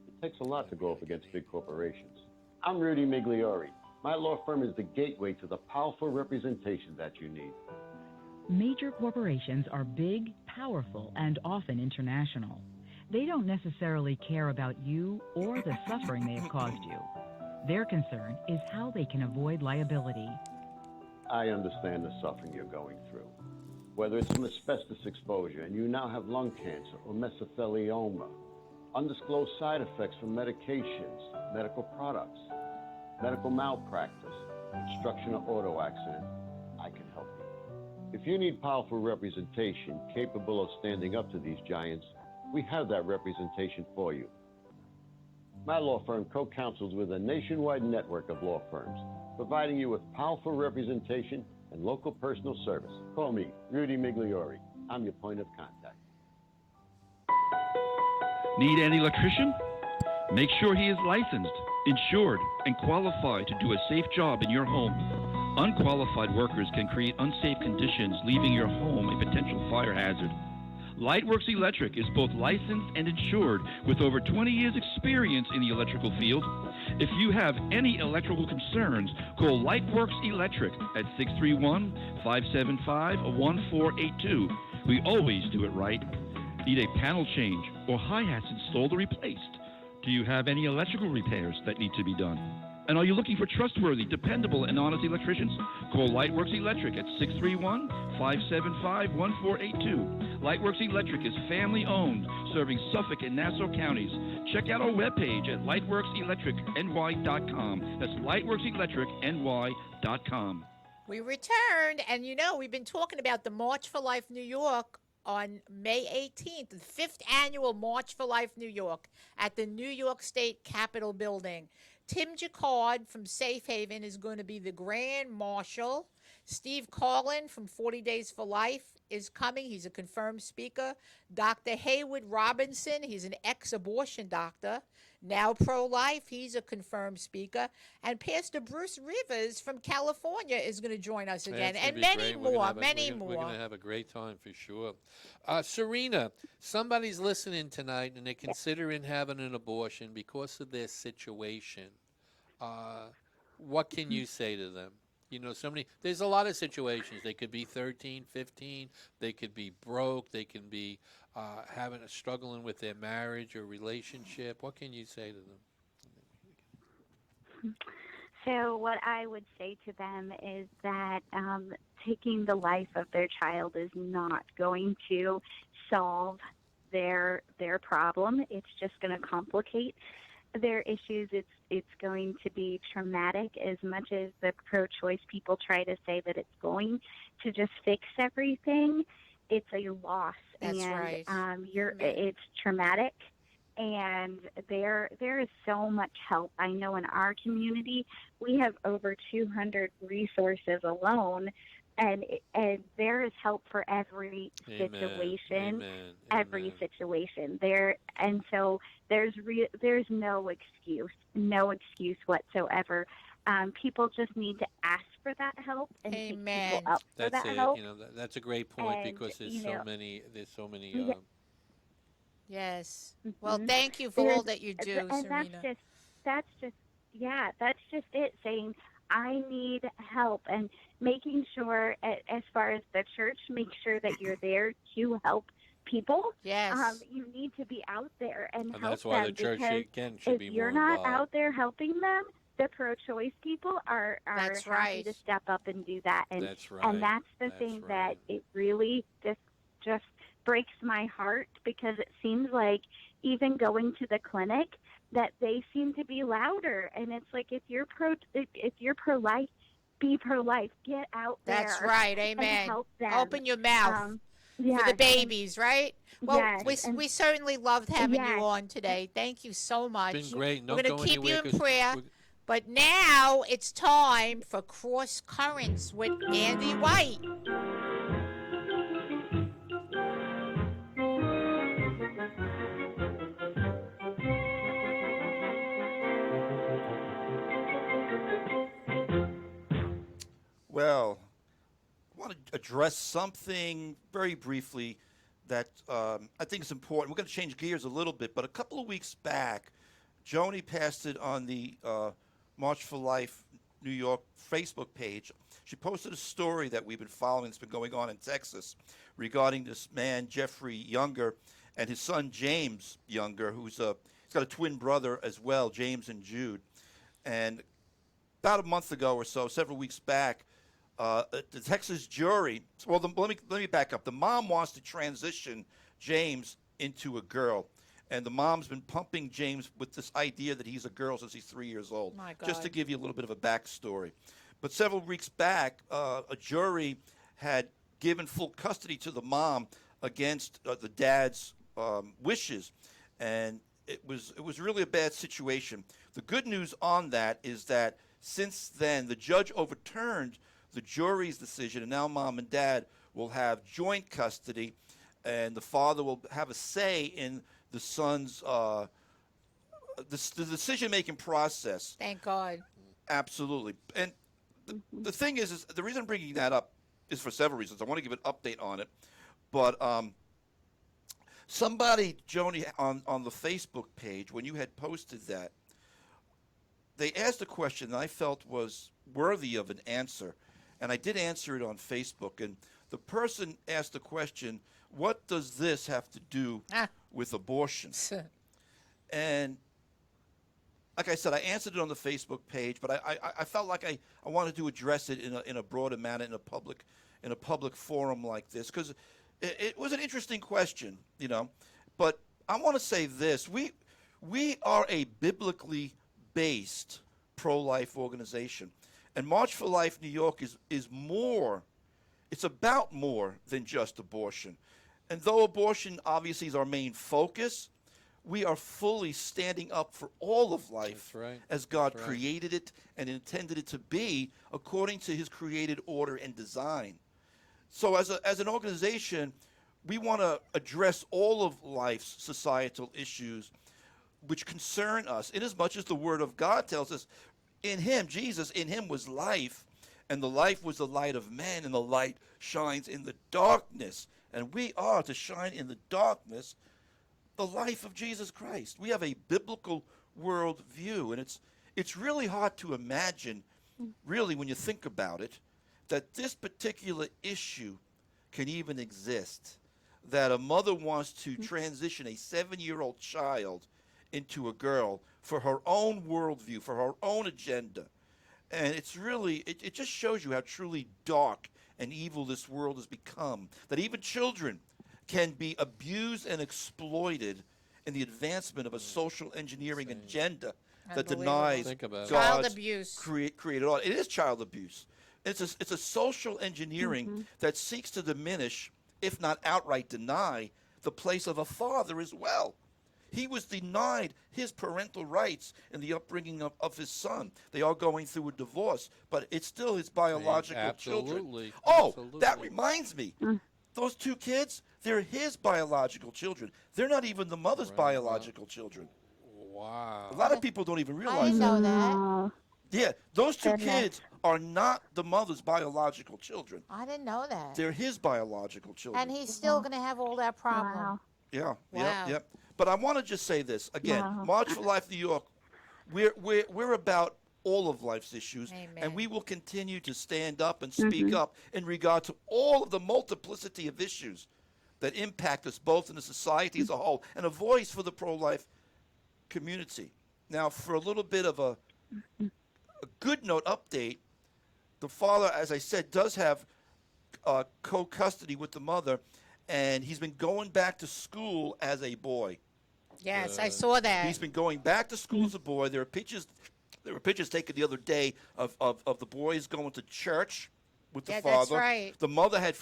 Speaker 8: It takes a lot to go up against big corporations. I'm Rudy Migliori. My law firm is the gateway to the powerful representation that you need.
Speaker 9: Major corporations are big, powerful, and often international. They don't necessarily care about you or the suffering they have caused you. Their concern is how they can avoid liability.
Speaker 8: I understand the suffering you're going through. Whether it's from asbestos exposure and you now have lung cancer or mesothelioma, undisclosed side effects from medications, medical products, medical malpractice, construction or auto accident, I can help you. If you need powerful representation capable of standing up to these giants, we have that representation for you. My law firm co-counsels with a nationwide network of law firms, providing you with powerful representation and local personal service. Call me, Rudy Migliori. I'm your point of contact.
Speaker 6: Need an electrician? Make sure he is licensed, insured, and qualified to do a safe job in your home. Unqualified workers can create unsafe conditions, leaving your home a potential fire hazard. Lightworks Electric is both licensed and insured with over 20 years experience in the electrical field. If you have any electrical concerns, call Lightworks Electric at 631-575-1482. We always do it right. Need a panel change or hi-hats installed or replaced? Do you have any electrical repairs that need to be done? And are you looking for trustworthy, dependable, and honest electricians? Call Lightworks Electric at 631-575-1482. Lightworks Electric is family-owned, serving Suffolk and Nassau counties. Check out our webpage at lightworkselectricny.com. That's lightworkselectricny.com.
Speaker 1: We returned, and we've been talking about the March for Life New York on May 18th, the 5th annual March for Life New York at the New York State Capitol building. Tim Jacquard from Safe Haven is going to be the Grand Marshal. Steve Carlin from 40 Days for Life is coming. He's a confirmed speaker. Dr. Haywood Robinson, he's an ex-abortion doctor, now pro-life. He's a confirmed speaker. And Pastor Bruce Rivers from California is going to join us again.
Speaker 4: That's
Speaker 1: And
Speaker 4: gonna be
Speaker 1: many
Speaker 4: great.
Speaker 1: more,
Speaker 4: We're going to have a great time for sure. Serena, somebody's listening tonight and they're considering having an abortion because of their situation. What can you say to them? There's a lot of situations. They could be 13, 15. They could be broke. They can be struggling with their marriage or relationship. What can you say to them?
Speaker 5: So what I would say to them is that taking the life of their child is not going to solve their problem. It's just going to complicate their issues. It's going to be traumatic, as much as the pro-choice people try to say that it's going to just fix everything. It's a loss.
Speaker 1: That's
Speaker 5: and,
Speaker 1: right.
Speaker 5: It's traumatic, and there is so much help. I know in our community we have over 200 resources alone, and there is help for every situation. Every situation there, and so there's no excuse whatsoever. People just need to ask for that help and take people up for that help.
Speaker 4: That's a great point, because there's so many.
Speaker 1: Yes.
Speaker 5: Mm-hmm.
Speaker 1: Well, thank you for all that you do,
Speaker 5: and
Speaker 1: Serena.
Speaker 5: That's just it. Saying I need help, and making sure, as far as the church, make sure that you're there to help people.
Speaker 1: Yes.
Speaker 5: You need to be out there and help
Speaker 4: that's why
Speaker 5: them,
Speaker 4: the church
Speaker 5: because
Speaker 4: again should
Speaker 5: if
Speaker 4: be
Speaker 5: you're
Speaker 4: more
Speaker 5: not
Speaker 4: involved.
Speaker 5: out there helping them, the pro-choice people are
Speaker 1: That's
Speaker 5: happy
Speaker 1: right.
Speaker 5: to step up and do that. And
Speaker 4: That's right.
Speaker 5: and that's the
Speaker 4: That's
Speaker 5: thing
Speaker 4: right.
Speaker 5: that it really just breaks my heart, because it seems like even going to the clinic that they seem to be louder, and it's like, if you're pro-life, be pro-life. Get out there.
Speaker 1: That's right.
Speaker 5: and
Speaker 1: Amen.
Speaker 5: help them.
Speaker 1: Open your mouth for the babies, right? Well, we certainly loved having you on today. Thank you so much.
Speaker 4: It's been great.
Speaker 1: We're
Speaker 4: Don't
Speaker 1: going
Speaker 4: go
Speaker 1: to keep you
Speaker 4: anywhere,
Speaker 1: in
Speaker 4: 'cause
Speaker 1: prayer. But now it's time for Cross Currents with Andy White.
Speaker 2: Well, I want to address something very briefly that I think is important. We're going to change gears a little bit, but a couple of weeks back, Joni passed it on the March for Life New York Facebook page. She posted a story that we've been following that's been going on in Texas regarding this man, Jeffrey Younger, and his son, James Younger, he's got a twin brother as well, James and Jude. And about a month ago or so, several weeks back, the Texas jury, let me back up. The mom wants to transition James into a girl. And the mom's been pumping James with this idea that he's a girl since he's 3 years old.
Speaker 1: My God.
Speaker 2: Just to give you a little bit of a backstory. But several weeks back, a jury had given full custody to the mom against the dad's wishes. And it was really a bad situation. The good news on that is that since then, the judge overturned the jury's decision, and now mom and dad will have joint custody, and the father will have a say in the son's the decision-making process.
Speaker 1: Thank God.
Speaker 2: Absolutely. And the thing is the reason I'm bringing that up is for several reasons. I want to give an update on it. But somebody, Joni, on the Facebook page, when you had posted that, they asked a question that I felt was worthy of an answer, and I did answer it on Facebook. And the person asked the question, "What does this have to do with abortion?" And like I said, I answered it on the Facebook page, but I felt like I wanted to address it in a broader manner in a public forum like this, because it was an interesting question, But I want to say this: we are a biblically based pro-life organization, and March for Life New York is more. It's about more than just abortion, and though abortion obviously is our main focus, we are fully standing up for all of life as God created it and intended it to be according to his created order and design. So as an organization, we want to address all of life's societal issues which concern us, inasmuch as the Word of God tells us, in him, Jesus, in him was life, and the life was the light of men, and the light shines in the darkness. And we are to shine in the darkness the life of Jesus Christ. We have a biblical world view, and it's really hard to imagine, really, when you think about it, that this particular issue can even exist, that a mother wants to transition a 7-year-old child into a girl for her own worldview, for her own agenda. And it's really, it just shows you how truly dark and evil this world has become, that even children can be abused and exploited in the advancement of a social engineering agenda that denies
Speaker 1: child abuse.
Speaker 2: Created order. It is child abuse. It's a social engineering that seeks to diminish, if not outright deny, the place of a father as well. He was denied his parental rights in the upbringing of his son. They are going through a divorce, but it's still his biological children. Oh, that reminds me. Those two kids, they're his biological children. They're not even the mother's biological children.
Speaker 4: Wow.
Speaker 2: A lot of people don't even
Speaker 1: I
Speaker 2: realize
Speaker 1: didn't
Speaker 2: that.
Speaker 1: know that.
Speaker 2: Yeah, those two kids are not the mother's biological children.
Speaker 1: I didn't know that.
Speaker 2: They're his biological children.
Speaker 1: And he's still going to have all that problem.
Speaker 2: Yeah,
Speaker 1: Wow.
Speaker 2: yep. But I want to just say this again: March for Life New York. We're about all of life's issues, and we will continue to stand up and speak up in regard to all of the multiplicity of issues that impact us both in the society as a whole, and a voice for the pro-life community. Now, for a little bit of a good note update, the father, as I said, does have co-custody with the mother, and he's been going back to school as a boy.
Speaker 1: Yes, I saw that.
Speaker 2: He's been going back to school as a boy. There were pictures taken the other day of the boys going to church with the father.
Speaker 1: That's right.
Speaker 2: The mother had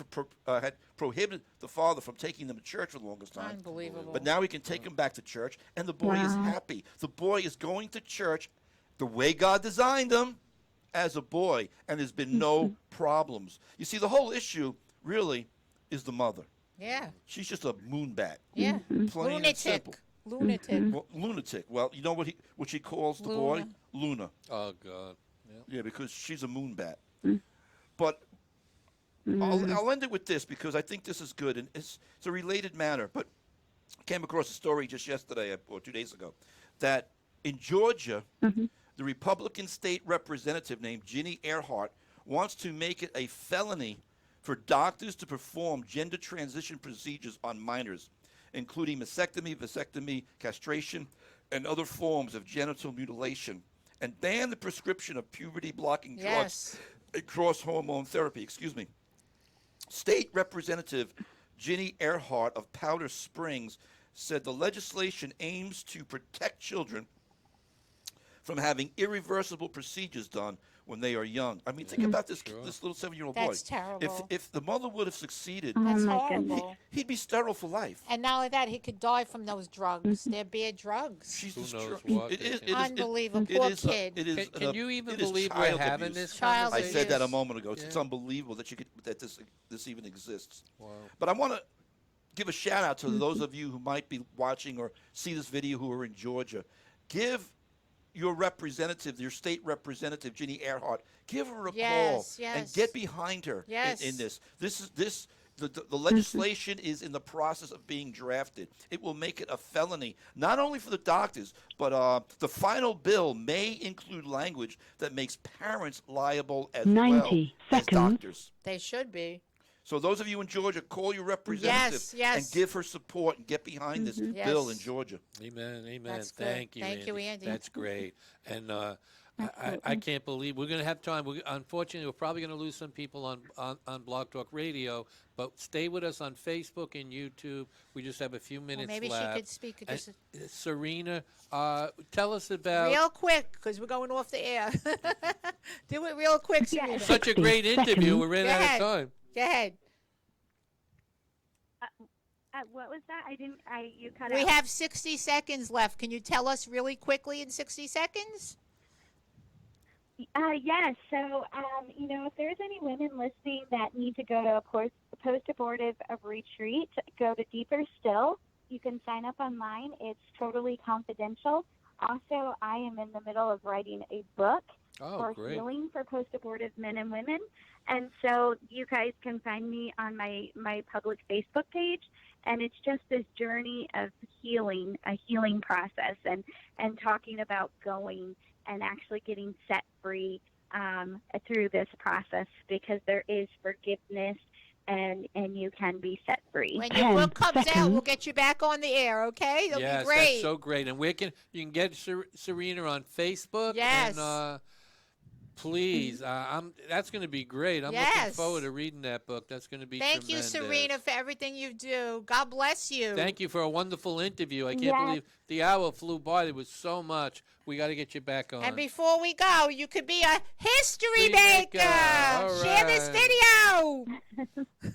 Speaker 2: prohibited the father from taking them to church for the longest time.
Speaker 1: Unbelievable.
Speaker 2: But now he can take them back to church, and the boy is happy. The boy is going to church the way God designed him as a boy, and there's been no problems. You see, the whole issue really is the mother.
Speaker 1: Yeah.
Speaker 2: She's just a moonbat.
Speaker 1: Yeah.
Speaker 2: Plain and simple.
Speaker 1: Lunatic.
Speaker 2: Well, lunatic. Well, you know what she calls the boy? Luna.
Speaker 4: Oh, God.
Speaker 2: Yeah, because she's a moonbat. But I'll end it with this, because I think this is good, and it's a related matter. But I came across a story just yesterday or 2 days ago that in Georgia, the Republican state representative named Ginny Earhart wants to make it a felony for doctors to perform gender transition procedures on minors, including mastectomy, vasectomy, castration, and other forms of genital mutilation, and ban the prescription of puberty-blocking drugs and cross-hormone therapy. State Representative Ginny Earhart of Powder Springs said the legislation aims to protect children from having irreversible procedures done when they are young. I mean, think about this little 7-year-old boy.
Speaker 1: That's terrible.
Speaker 2: If the mother would have succeeded,
Speaker 1: That's horrible.
Speaker 2: he'd be sterile for life.
Speaker 1: And not only that, he could die from those drugs. They're bad drugs.
Speaker 2: She's
Speaker 4: Who knows what?
Speaker 2: It is
Speaker 1: Unbelievable. Poor kid.
Speaker 4: Can you even
Speaker 2: it is
Speaker 4: believe we're
Speaker 2: child
Speaker 4: having
Speaker 2: abuse.
Speaker 4: this
Speaker 1: Child
Speaker 2: I
Speaker 4: conversation?
Speaker 2: said that a moment ago. It's unbelievable that this even exists.
Speaker 4: Wow.
Speaker 2: But I want to give a shout out to those of you who might be watching or see this video who are in Georgia. Give your representative, your state representative, Ginny Earhart, give her a call and get behind her in this. This The legislation is in the process of being drafted. It will make it a felony, not only for the doctors, but the final bill may include language that makes parents liable as
Speaker 3: 90
Speaker 2: well as
Speaker 3: seconds.
Speaker 2: doctors.
Speaker 1: They should be.
Speaker 2: So those of you in Georgia, call your representative
Speaker 1: Yes.
Speaker 2: and give her support and get behind this bill in Georgia.
Speaker 4: Amen.
Speaker 1: That's good.
Speaker 4: Thank you,
Speaker 1: Thank you, Andy.
Speaker 4: That's great. And I can't believe we're going to have time. Unfortunately, we're probably going to lose some people on Blog Talk Radio, but stay with us on Facebook and YouTube. We just have a few minutes
Speaker 1: Maybe
Speaker 4: left.
Speaker 1: she could speak.
Speaker 4: And, Serena, tell us about...
Speaker 1: Real quick, because we're going off the air. Do it real quick, Serena.
Speaker 4: Such a great
Speaker 3: 60
Speaker 4: interview.
Speaker 3: seconds.
Speaker 4: We ran
Speaker 1: Go
Speaker 4: out
Speaker 1: ahead.
Speaker 4: of time.
Speaker 1: Go ahead.
Speaker 5: What was that? You cut
Speaker 1: We
Speaker 5: out.
Speaker 1: have 60 seconds left. Can you tell us really quickly in 60 seconds?
Speaker 5: Yes. So, if there's any women listening that need to go to a post-abortive retreat, go to Deeper Still. You can sign up online. It's totally confidential. Also, I am in the middle of writing a book for
Speaker 4: Great.
Speaker 5: healing for post-abortive men and women. And so you guys can find me on my public Facebook page. And it's just this journey of healing, a healing process, and talking about going and actually getting set free through this process, because there is forgiveness and you can be set free.
Speaker 1: When your book comes out, we'll get you back on the air, okay? It'll
Speaker 4: Yes,
Speaker 1: be great.
Speaker 4: that's so great. And you can get Serena on Facebook.
Speaker 1: Yes.
Speaker 4: And, please, that's going to be great. I'm looking forward to reading that book. That's going to be
Speaker 1: Thank
Speaker 4: tremendous.
Speaker 1: you, Serena, for everything you do. God bless you.
Speaker 4: Thank you for a wonderful interview. I can't believe the hour flew by. There was so much. We got to get you back on.
Speaker 1: And before we go, you could be a history maker.
Speaker 4: All
Speaker 1: Share this
Speaker 4: right.
Speaker 1: video.